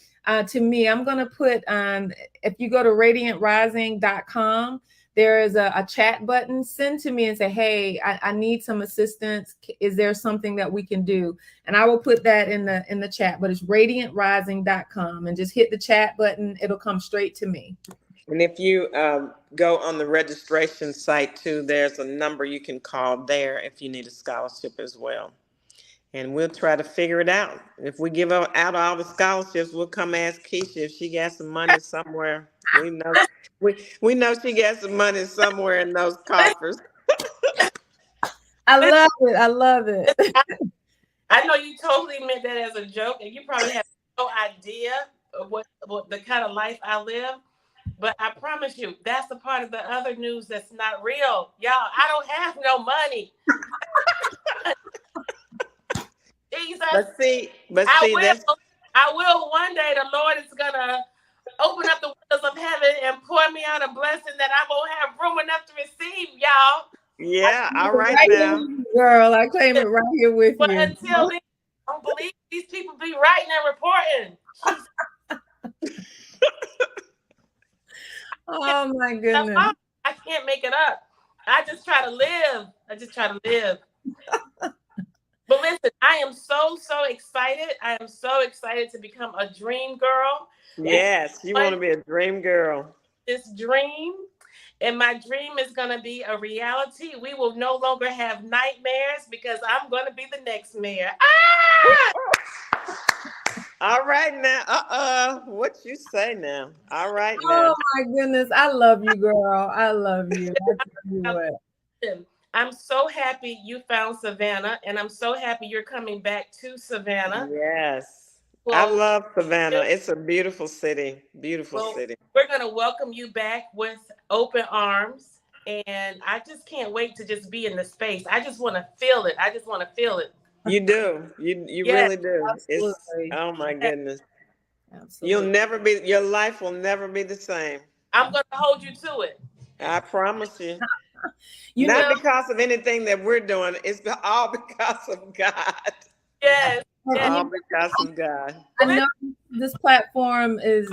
to me. I'm going to put, if you go to radiantrising.com, there is a chat button. Send to me and say, hey, I need some assistance. Is there something that we can do? And I will put that in the chat, but it's radiantrising.com, and just hit the chat button. It'll come straight to me. And if you go on the registration site too, there's a number you can call there if you need a scholarship as well. And we'll try to figure it out. If we give out all the scholarships, we'll come ask Kesha if she got some money somewhere. We know she got some money somewhere in those coffers. I love it. I love it. I know you totally meant that as a joke, and you probably have no idea of what the kind of life I live. But I promise you, that's the part of the other news that's not real. Y'all, I don't have no money. Jesus. I will one day. The Lord is gonna open up the windows of heaven and pour me out a blessing that I won't have room enough to receive, y'all. Yeah, all right now. Girl, I claim it right here with but you. But until then, I don't believe these people be writing and reporting. Oh my goodness. I can't make it up. I just try to live. But listen, I am so excited. I am so excited to become a dream girl. Yes, you want to be a dream girl. This dream, and my dream is going to be a reality. We will no longer have nightmares because I'm going to be the next mayor. All right now. What you say now? All right now. Oh my goodness. I love you, girl. I love you. I'm so happy you found Savannah, and I'm so happy you're coming back to Savannah. Yes. Well, I love Savannah. It's a beautiful city. Beautiful city. We're going to welcome you back with open arms, and I just can't wait to just be in the space. I just want to feel it. You do. You yes, really do. Absolutely. Oh my goodness. Absolutely. Your life will never be the same. I'm going to hold you to it. I promise you. Not because of anything that we're doing. It's all because of God. Yes. All because of God. I know this platform is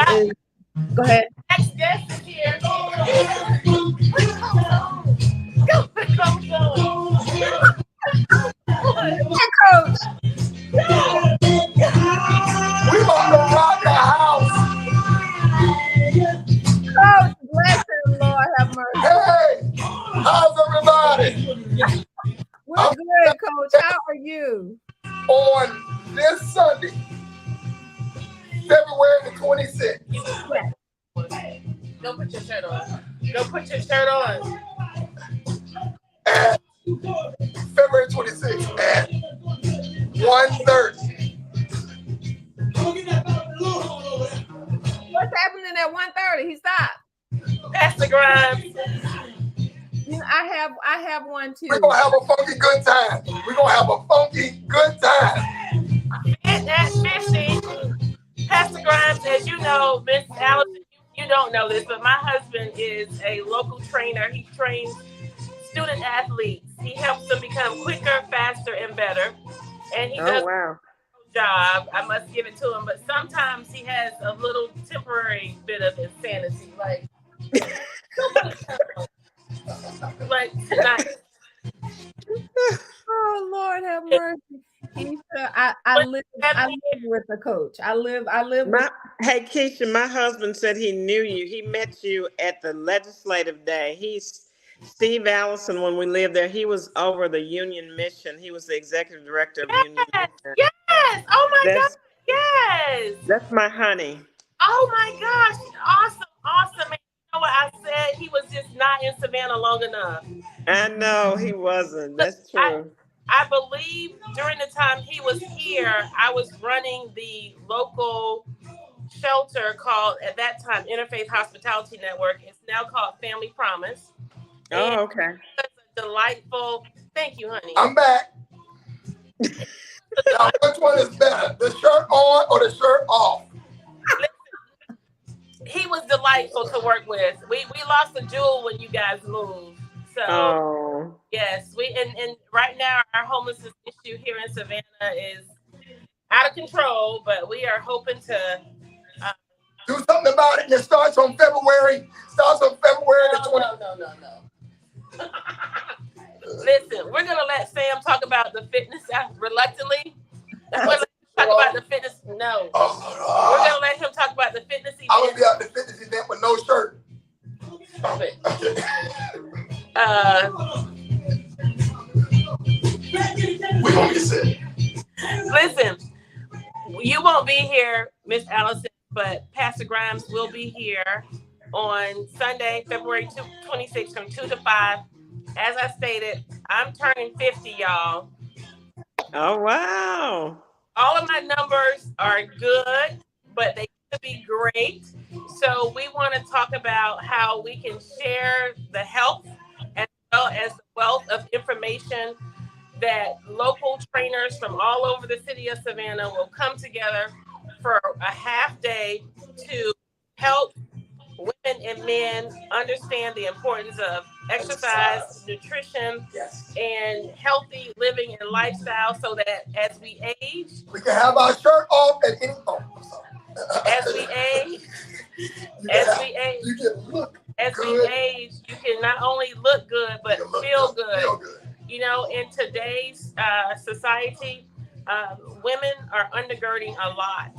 go ahead. Next guest is here. Go. Coach. We're going to rock the house. Coach, bless him, Lord have mercy. Hey, how's everybody? We're good, Coach. How are you? On this Sunday, February the 26th. Go put your shirt on. At February 26th at 1:30. What's happening at 1:30? He stopped. Pastor Grimes. I have one too. We're gonna have a funky good time. And at 50, Pastor Grimes, as you know, Miss Allison, you don't know this, but my husband is a local trainer. He trains student athletes. He helps them become quicker, faster, and better. And he does a job. I must give it to him. But sometimes he has a little temporary bit of insanity. Like tonight. Oh Lord have mercy. I live with the coach. I live with. Hey Kesha, my husband said he knew you. He met you at the legislative day. He's Steve Allison. When we lived there, he was over the Union Mission. He was the executive director of Union Mission. Yes. Oh my gosh. Yes. That's my honey. Oh my gosh. Awesome. awesome. And you know what I said? He was just not in Savannah long enough. I know he wasn't. Look, That's true. I believe during the time he was here, I was running the local shelter called, at that time, Interfaith Hospitality Network. It's now called Family Promise. And Oh, okay. it's a delightful, thank you, honey. I'm back. Now, which one is better, the shirt on or the shirt off? He was delightful to work with. We lost a jewel when you guys moved. So Oh, yes, and right now our homelessness issue here in Savannah is out of control, but we are hoping to Do something about it, and it starts on February. Starts on February the 20th. No. Listen, we're gonna let Sam talk about the fitness reluctantly. We're gonna talk about the fitness. No, we're gonna let him talk about the fitness event. I would be at the fitness event with no shirt. Stop it. We gonna get sick. Listen, you won't be here, Miss Allison, but Pastor Grimes will be here on Sunday, February 26th from 2 to 5. As I stated, I'm turning 50, y'all. oh, wow. All of my numbers are good, but they could be great. So we want to talk about how we can share the health as well as the wealth of information that local trainers from all over the city of Savannah will come together for a half day to help women and men understand the importance of exercise, nutrition, Yes. and healthy living and lifestyle, so that as we age, We can have our shirt off at any point. as we age, You can look as we good. age, you can not only look good but feel good. Feel good. You know, in today's society, women are undergirding a lot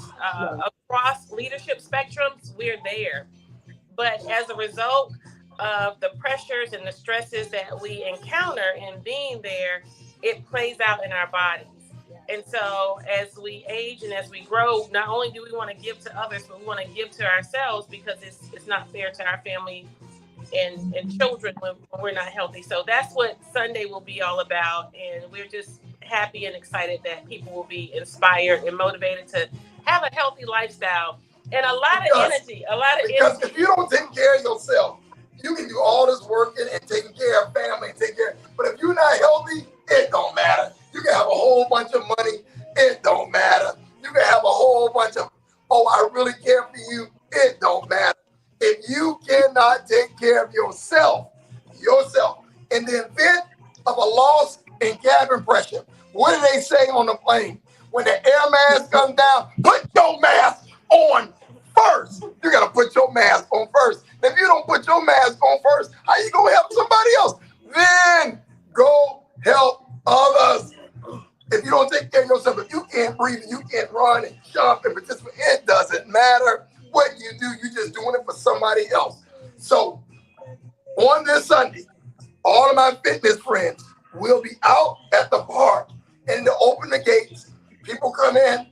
across leadership spectrums. We're there, but as a result of the pressures and the stresses that we encounter in being there, it plays out in our bodies. And so as we age and as we grow, not only do we want to give to others, but we want to give to ourselves, because it's not fair to our family and children when we're not healthy. So that's what Sunday will be all about. And we're just happy and excited that people will be inspired and motivated to have a healthy lifestyle and a lot of energy. Because if you don't take care of yourself, you can do all this work and taking care of family and take care. But if you're not healthy, it don't matter. You can have a whole bunch of money. It don't matter. You can have a whole bunch of, oh, I really care for you. It don't matter. If you cannot take care of yourself, in the event of a loss in cabin pressure, what do they say on the plane? When the air mask comes down, put your mask on first. You got to put your mask on first. If you don't put your mask on first, how you going to help somebody else? Then go help others. If you don't take care of yourself, if you can't breathe, you can't run and jump and participate, it doesn't matter what you do. You're just doing it for somebody else. So on this Sunday, all of my fitness friends will be out at the park, and to open the gates. People come in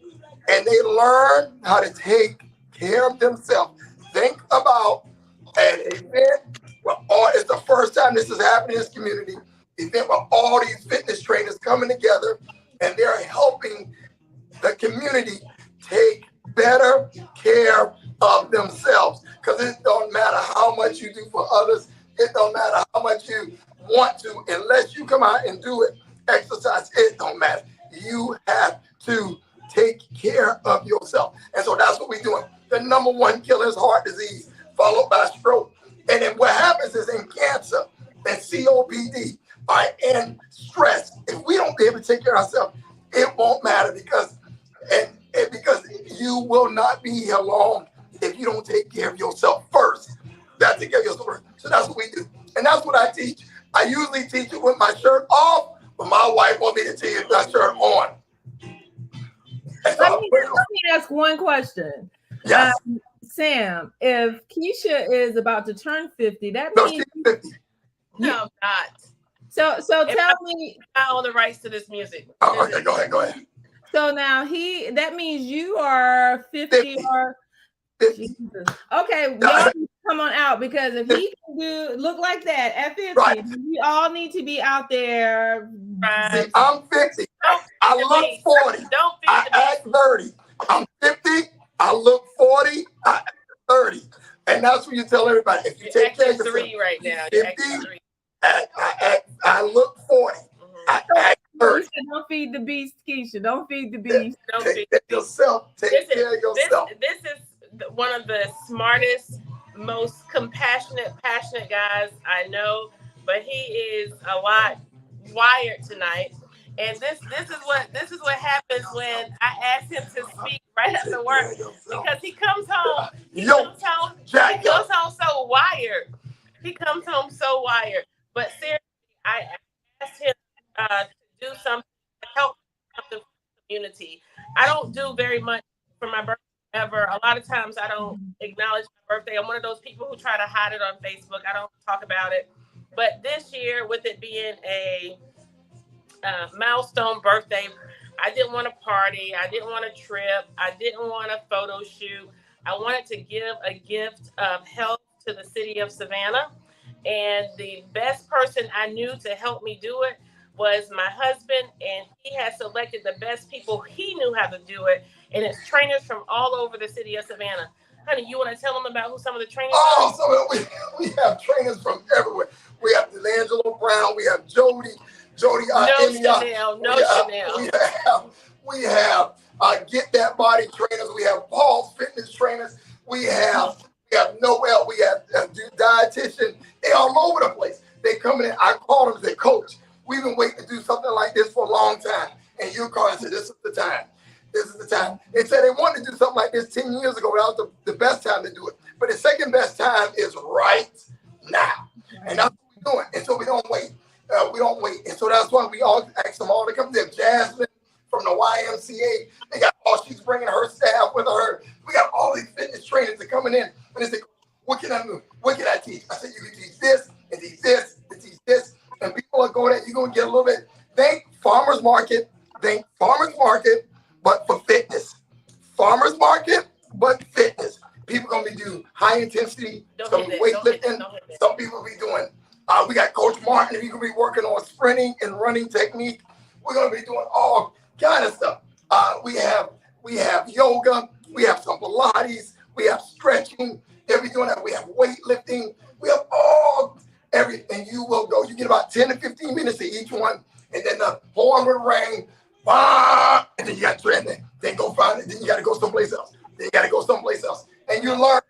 and they learn how to take care of themselves. Think about an event where it's the first time this is happening in this community. Event where all these fitness trainers coming together and they're helping the community take better care of themselves. Because it don't matter how much you do for others. It don't matter how much you want to, unless you come out and do it, exercise, it don't matter. You have to take care of yourself. And so that's what we're doing. The number one killer is heart disease, followed by stroke. And then what happens is in cancer and COPD and stress, if we don't be able to take care of ourselves, it won't matter, because you will not be here long if you don't take care of yourself first. You got to take care of yourself first. So that's what we do. And that's what I teach. I usually teach it with my shirt off, but my wife wants me to teach it with my shirt on. Let me ask one question. Yes. Sam, if Kesha is about to turn 50, that No, means she's 50. No, I'm not. so tell me. I own the rights to this music. Oh, okay, go ahead. So now that means you are 50 50. or 50. Jesus. Okay, y'all be come on out, because if he can look like that at 50, Right. we all need to be out there. See, I'm 50. I look 40. I act 30. I'm 50. I look 40. I act 30. And that's what you tell everybody. If you take care of yourself, 3 right now. 50, I look 40. I act 30. Don't feed the beast, Kesha. Don't feed the beast. Take care of yourself. Take care of yourself. This is one of the smartest, most compassionate, passionate guys I know, but he is a lot wired tonight. And this is what happens when I ask him to speak right after work, because he comes home so wired. He comes home so wired. But seriously, I asked him to do something to help something for the community. I don't do very much for my birthday ever. A lot of times I don't acknowledge my birthday. I'm one of those people who try to hide it on Facebook. I don't talk about it. But this year, with it being a milestone birthday, I didn't want a party. I didn't want a trip. I didn't want a photo shoot. I wanted to give a gift of health to the city of Savannah. And the best person I knew to help me do it was my husband. And he has selected the best people he knew how to do it. And it's trainers from all over the city of Savannah. Honey, you want to tell them about who some of the trainers are? So we have trainers from everywhere. We have Delangelo Brown. We have Jody. Chanel. We have Get That Body trainers. We have Paul's fitness trainers. We have Noel. We have dietitian. They all over the place. They come in. I call them and say, Coach, we've been waiting to do something like this for a long time. And you call and say, this is the time. This is the time. They said they wanted to do something like this 10 years ago. That was the best time to do it. But the second best time is right now. And that's what we're doing. And so we don't wait. And so that's why we all ask them all to come there. Jasmine from the YMCA, they got she's bringing her staff with her. We got all these fitness trainers that coming in. And they say, what can I do? What can I teach? I said, you can teach this and teach this and teach this. And people are going, you're going to get a little bit. Think farmer's market, but for fitness. Farmer's market, but fitness. People going to be doing high intensity, some weightlifting. Some people be doing, we got Coach Martin, he's going to be working on sprinting and running technique. We're going to be doing all kind of stuff. We have yoga, we have some Pilates, we have stretching, everything doing that. We have weightlifting, we have everything. You will go. You get about 10 to 15 minutes to each one, and then the horn will ring, and then you got to train there. Then go find it. Then you got to go someplace else. And you learn.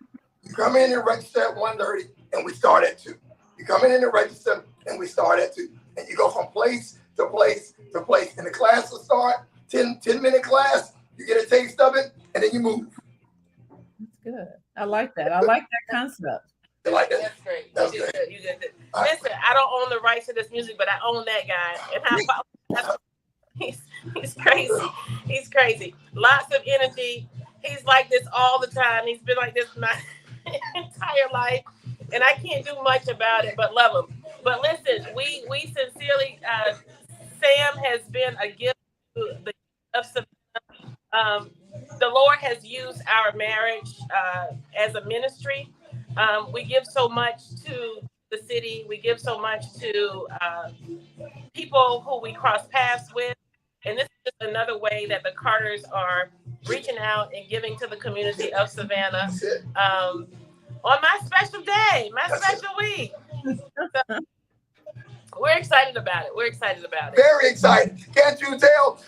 You come in and register at 1:30, and we start at 2. You come in and register, and we start at 2. And you go from place to place to place. And the class will start, 10-minute class. You get a taste of it, and then you move. That's good. I like that. I like that concept. You like that? That's great. That's you great. Good. You did good. Listen, I don't own the rights to this music, but I own that guy. And he's crazy. He's crazy. Lots of energy. He's like this all the time. He's been like this my entire life. And I can't do much about it, but love him. But listen, we sincerely, Sam has been a gift to the of Savannah. The Lord has used our marriage as a ministry. We give so much to the city. We give so much to people who we cross paths with. And this is just another way that the Carters are reaching out and giving to the community of Savannah on my special day, my special week. So, we're excited about it. Very excited. Can't you tell?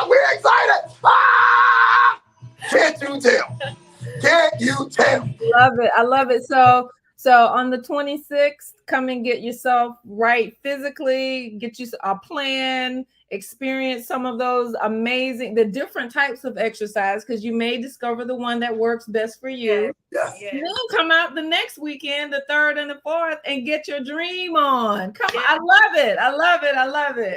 We're excited. Can't you tell? Can't you tell? I love it. So on the 26th, come and get yourself right physically, get you a plan, experience some of those the different types of exercise, because you may discover the one that works best for you. Yes. Then come out the next weekend, the 3rd and the 4th, and get your dream on. Come on. I love it.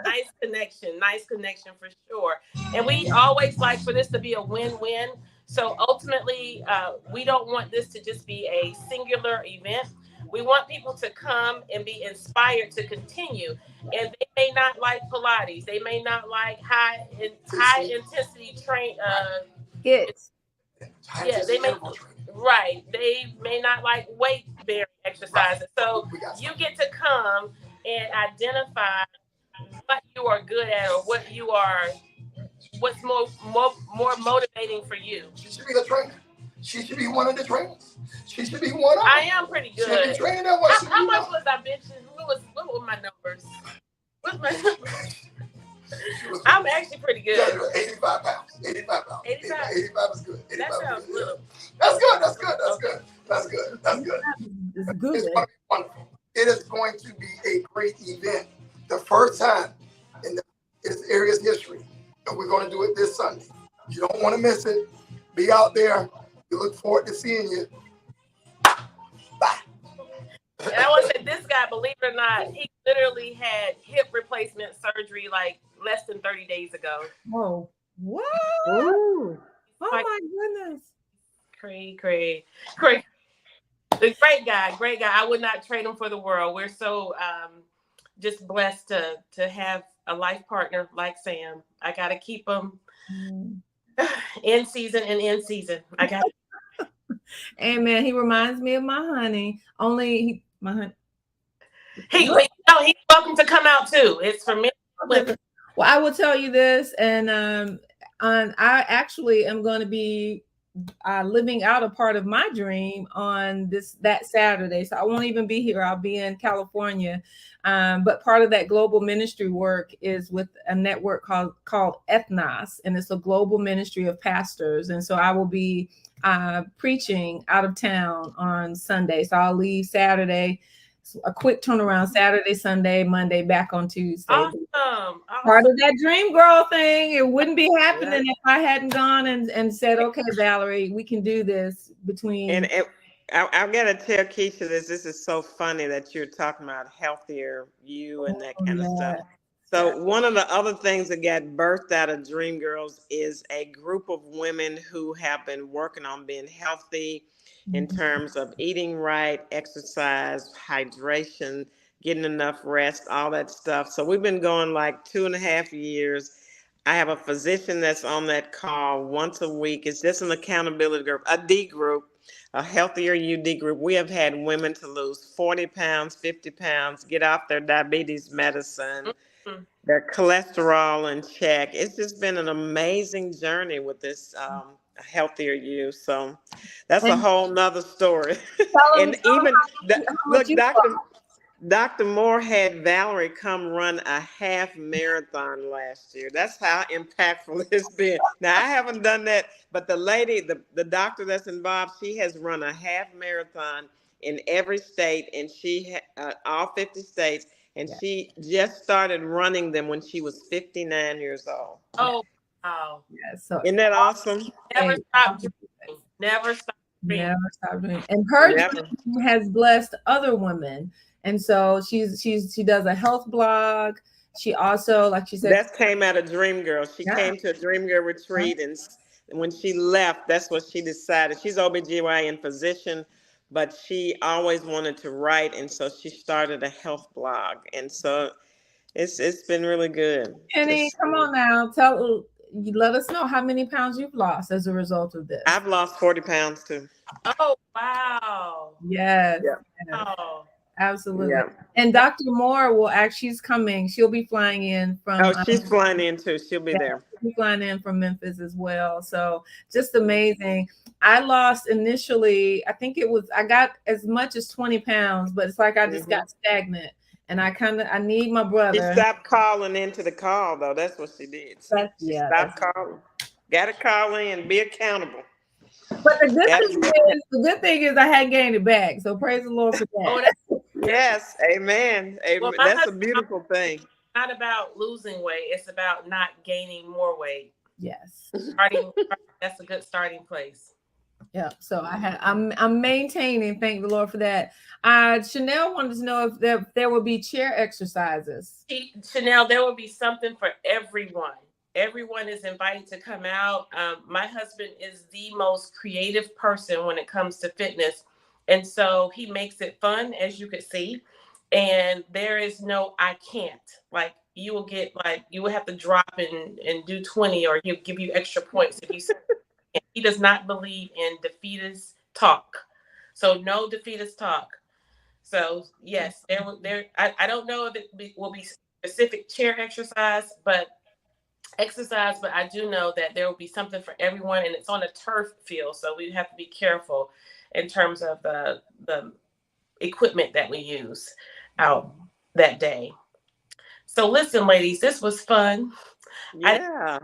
Nice connection for sure. And we always like for this to be a win-win. So ultimately, we don't want this to just be a singular event. We want people to come and be inspired to continue. And they may not like Pilates. They may not like high intensity Yeah, they may right. They may not like weight bearing exercises. So you get to come and identify what you are good at or what you are what's more motivating for you. She should be the trainer. She should be one of the trainers. She should be one of them. I am pretty good. She should be training that one. How much was I benching? What were my numbers? What's my numbers? I'm actually pretty good. Yeah, 85 pounds. 85 pounds. 85 is good. 85 that sounds good. That's good. That's good. That's good. That's good. That's good. It's good. It's going to be wonderful. It is going to be a great event. The first time in this area's history. And we're going to do it this Sunday. You don't want to miss it. Be out there. We look forward to seeing you. Bye. And I want to say, this guy, believe it or not, he literally had hip replacement surgery like less than 30 days ago. Whoa. What? Ooh. Oh my goodness. Great. The great guy. I would not trade him for the world. We're so just blessed to have a life partner like Sam. I got to keep him in season and in season. I got Amen. He reminds me of my honey. My honey. He's welcome to come out too. It's for me. Well, I will tell you this, and I actually am going to be living out a part of my dream on that Saturday. So I won't even be here. I'll be in California. But part of that global ministry work is with a network called Ethnos, and it's a global ministry of pastors. And so I will be preaching out of town on Sunday. So I'll leave Saturday, a quick turnaround Saturday, Sunday, Monday, back on Tuesday. Awesome. Part of that dream girl thing. It wouldn't be happening if I hadn't gone and said, okay, Valerie, we can do this between. And I've got to tell Kesha this. This is so funny that you're talking about healthier you and that kind of stuff. So one of the other things that got birthed out of Dream Girls is a group of women who have been working on being healthy in terms of eating right, exercise, hydration, getting enough rest, all that stuff. So we've been going like 2.5 years. I have a physician that's on that call once a week. It's just an accountability group, a D group, a healthier UD group. We have had women to lose 40 pounds, 50 pounds, get off their diabetes medicine, their cholesterol in check. It's just been an amazing journey with this healthier you. So that's a whole nother story. And even look, Dr. Moore had Valerie come run a half marathon last year. That's how impactful it's been. Now, I haven't done that, but the lady, the doctor that's involved, she has run a half marathon in every state, and she all 50 states, and she just started running them when she was 59 years old. Oh, wow. Yeah, so isn't that awesome? Never stop dreaming. Never stop dreaming. Never stop dreaming. And her dream has blessed other women. And so she does a health blog. She also, like she said, that came out of Dream Girl. She came to a Dream Girl retreat, and when she left, that's what she decided. She's OBGYN physician, but she always wanted to write, and so she started a health blog. And so it's been really good. Penny, come on now, let us know how many pounds you've lost as a result of this. I've lost 40 pounds too. Oh, wow. Yes. Yeah. Oh. Absolutely. Yeah. And Dr. Moore she's coming. She'll be flying in from. She's flying in too. She'll be there. She'll be flying in from Memphis as well. So just amazing. I lost initially, I got as much as 20 pounds, but it's like I just got stagnant. And I need my brother. She stopped calling into the call though. That's what she did. She stopped calling. Got to call in, be accountable. But the good thing is I had gained it back. So praise the Lord for that. Yes, amen. Well, that's a beautiful thing. Not about losing weight. It's about not gaining more weight. Yes. That's a good starting place. Yeah. So I'm maintaining. Thank the Lord for that. Chanel wanted to know if there will be chair exercises. Chanel, there will be something for everyone. Everyone is invited to come out. My husband is the most creative person when it comes to fitness. And so he makes it fun, as you could see. And there is no, I can't. Like you will have to drop and do 20, or he'll give you extra points if you say. And he does not believe in defeatist talk. So no defeatist talk. So yes, I don't know if will be specific chair exercise, but I do know that there will be something for everyone, and it's on a turf field, so we have to be careful in terms of the equipment that we use out that day. So listen, ladies, this was fun. I didn't Yeah,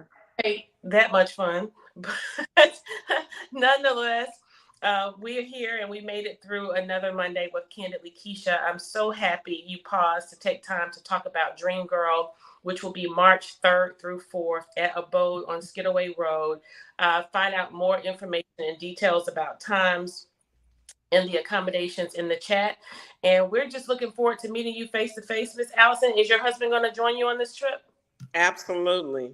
say that much fun, but nonetheless, we're here and we made it through another Monday with Kandily Kesha. I'm so happy you paused to take time to talk about Dream Girl, which will be March 3rd through 4th at Abode on Skidaway Road. Find out more information and details about times and the accommodations in the chat. And we're just looking forward to meeting you face to face. Miss Allison, is your husband going to join you on this trip? absolutely.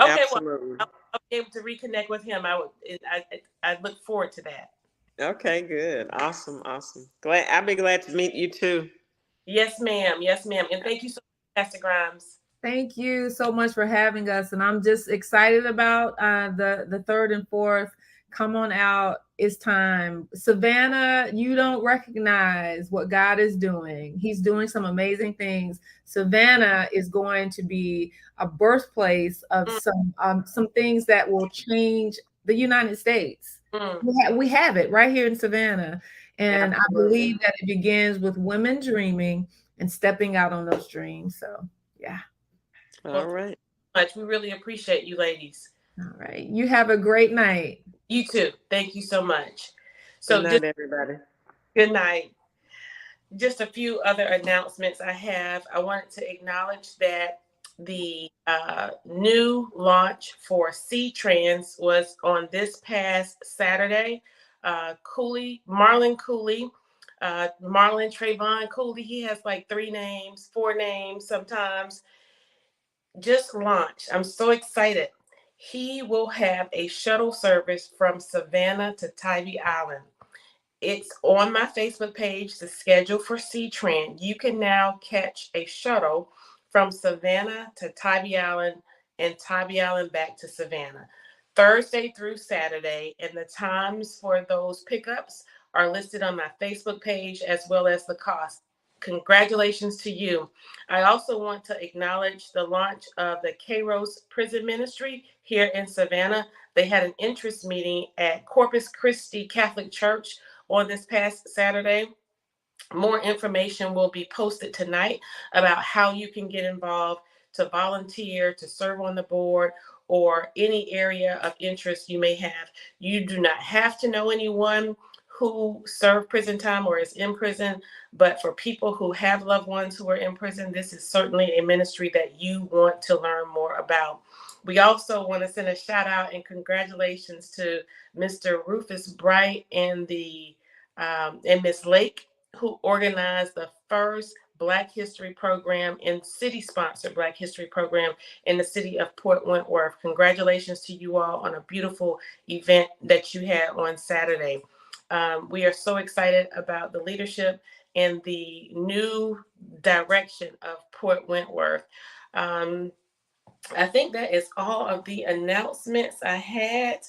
Okay, well, Absolutely. I'll be able to reconnect with him. I look forward to that. Okay, good. Awesome, awesome. Glad I'll be glad to meet you too. Yes, ma'am. Yes, ma'am. And thank you so much, Pastor Grimes. Thank you so much for having us, and I'm just excited about the third and fourth. Come on out, it's time. Savannah, you don't recognize what God is doing. He's doing some amazing things. Savannah is going to be a birthplace of Mm, some things that will change the United States. mm. We have it right here in Savannah, and I Absolutely. believe that it begins with women dreaming and stepping out on those dreams. So, yeah. All Well, thank right. you so much. We really appreciate you, ladies. All right. You have a great night. You too. Thank you so much. Good So, just night, everybody. good night. Just a few other announcements I have. I wanted to acknowledge that the new launch for C Trans was on this past Saturday. Marlon Trayvon Cooley, he has like 3 names, 4 names sometimes, just launched. I'm so excited. He will have a shuttle service from Savannah to Tybee Island. It's on my Facebook page, the schedule for C-Tran. You can now catch a shuttle from Savannah to Tybee Island and Tybee Island back to Savannah, Thursday through Saturday. And the times for those pickups are listed on my Facebook page as well as the cost. Congratulations to you. I also want to acknowledge the launch of the Kairos Prison Ministry here in Savannah. They had an interest meeting at Corpus Christi Catholic Church on this past Saturday. More information will be posted tonight about how you can get involved, to volunteer, to serve on the board, or any area of interest you may have. You do not have to know anyone who served prison time or is in prison, but for people who have loved ones who are in prison, this is certainly a ministry that you want to learn more about. We also want to send a shout out and congratulations to Mr. Rufus Bright and Miss Lake, who organized the first Black History program and city-sponsored Black History program in the city of Port Wentworth. Congratulations to you all on a beautiful event that you had on Saturday. We are so excited about the leadership and the new direction of Port Wentworth. Um, I think that is all of the announcements I had.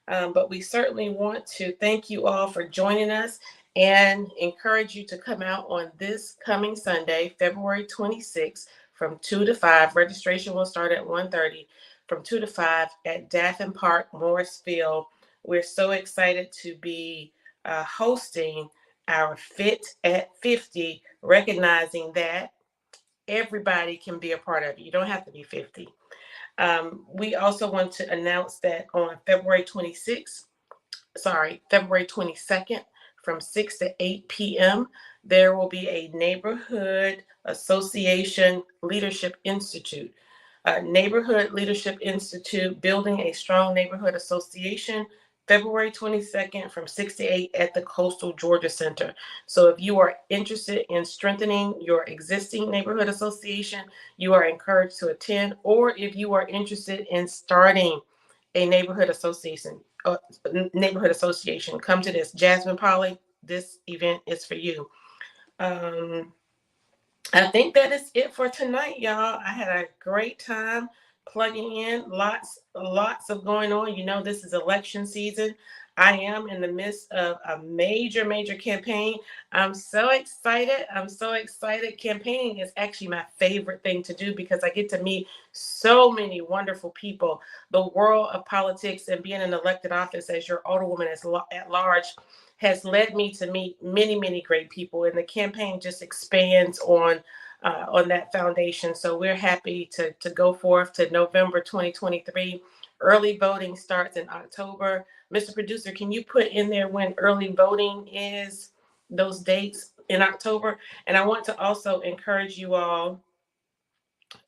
But we certainly want to thank you all for joining us and encourage you to come out on this coming Sunday, February 26th, from 2 to 5. Registration will start at 1:30 from 2 to 5 at Daffin Park, Morrisville. We're so excited to be hosting our Fit at 50, recognizing that everybody can be a part of it. You don't have to be 50. We also want to announce that on February 22nd, from 6 to 8 p.m., there will be a Neighborhood Association Leadership Institute. Neighborhood Leadership Institute, Building a Strong Neighborhood Association, February 22nd from 6 to 8 at the Coastal Georgia Center. So if you are interested in strengthening your existing neighborhood association, you are encouraged to attend. Or if you are interested in starting a neighborhood association, come to this. Jasmine Polly, this event is for you. Um, I think that is it for tonight, y'all. I had a great time plugging in. Lots of going on. You know, this is election season. I am in the midst of a major campaign. I'm so excited. I'm so excited. Campaigning is actually my favorite thing to do because I get to meet so many wonderful people. The world of politics and being in elected office as your alderwoman at large has led me to meet many great people, and the campaign just expands on that foundation. So we're happy to go forth to November 2023. Early voting starts in October. Mr. Producer, can you put in there when early voting is, those dates in October? And I want to also encourage you all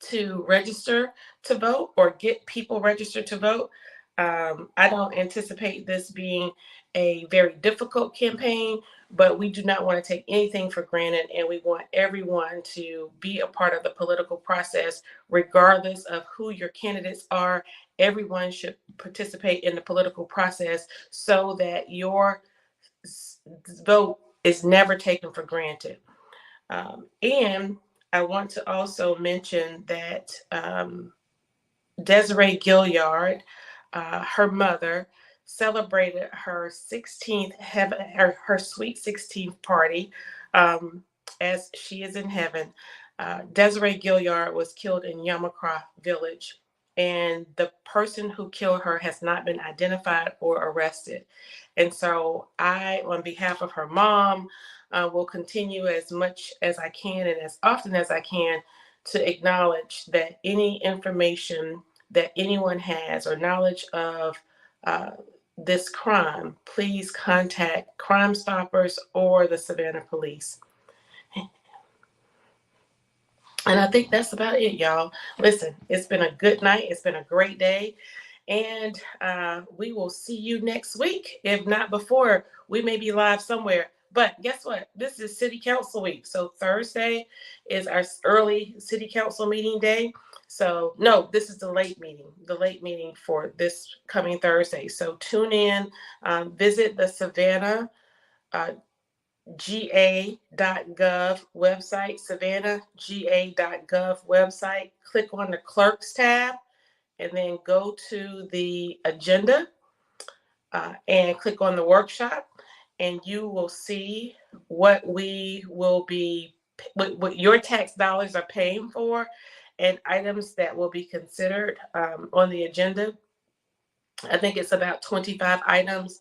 to register to vote or get people registered to vote. I don't anticipate this being a very difficult campaign, but we do not want to take anything for granted, and we want everyone to be a part of the political process, regardless of who your candidates are. Everyone should participate in the political process so that your vote is never taken for granted. And I want to also mention that Desiree Gilliard, her mother, celebrated her 16th her sweet 16th party, as she is in heaven. Desiree Gilliard was killed in Yamacraft Village, and the person who killed her has not been identified or arrested. And so I, on behalf of her mom, will continue as much as I can and as often as I can to acknowledge that any information that anyone has or knowledge of uh, this crime, please contact Crime Stoppers or the Savannah Police. And I think that's about it, y'all. Listen, it's been a good night. It's been a great day. And we will see you next week. If not before, we may be live somewhere. But guess what? This is City Council week. So Thursday is our early City Council meeting day. So, no, this is the late meeting for this coming Thursday. So tune in, visit the Savannah uh, ga.gov website, savannahga.gov website. Click on the clerks tab and then go to the agenda and click on the workshop, and you will see what we will be, what your tax dollars are paying for, and items that will be considered on the agenda. I think it's about 25 items.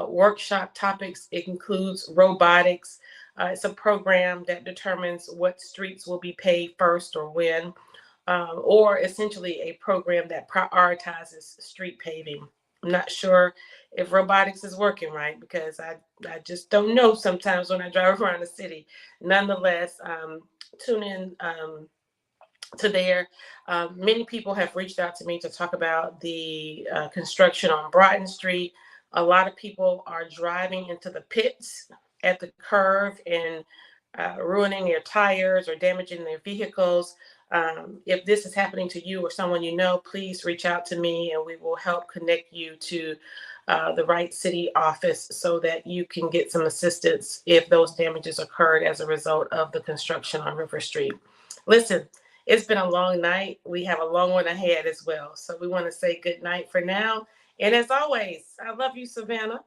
Workshop topics, it includes robotics. It's a program that determines what streets will be paid first or when, or essentially a program that prioritizes street paving. I'm not sure if robotics is working right because I just don't know sometimes when I drive around the city. Nonetheless, tune in to there. Many people have reached out to me to talk about the construction on Broughton Street. A lot of people are driving into the pits at the curve and ruining their tires or damaging their vehicles. If this is happening to you or someone you know, please reach out to me and we will help connect you to the right city office so that you can get some assistance if those damages occurred as a result of the construction on River Street. Listen, it's been a long night. We have a long one ahead as well. So we want to say good night for now. And as always, I love you, Savannah.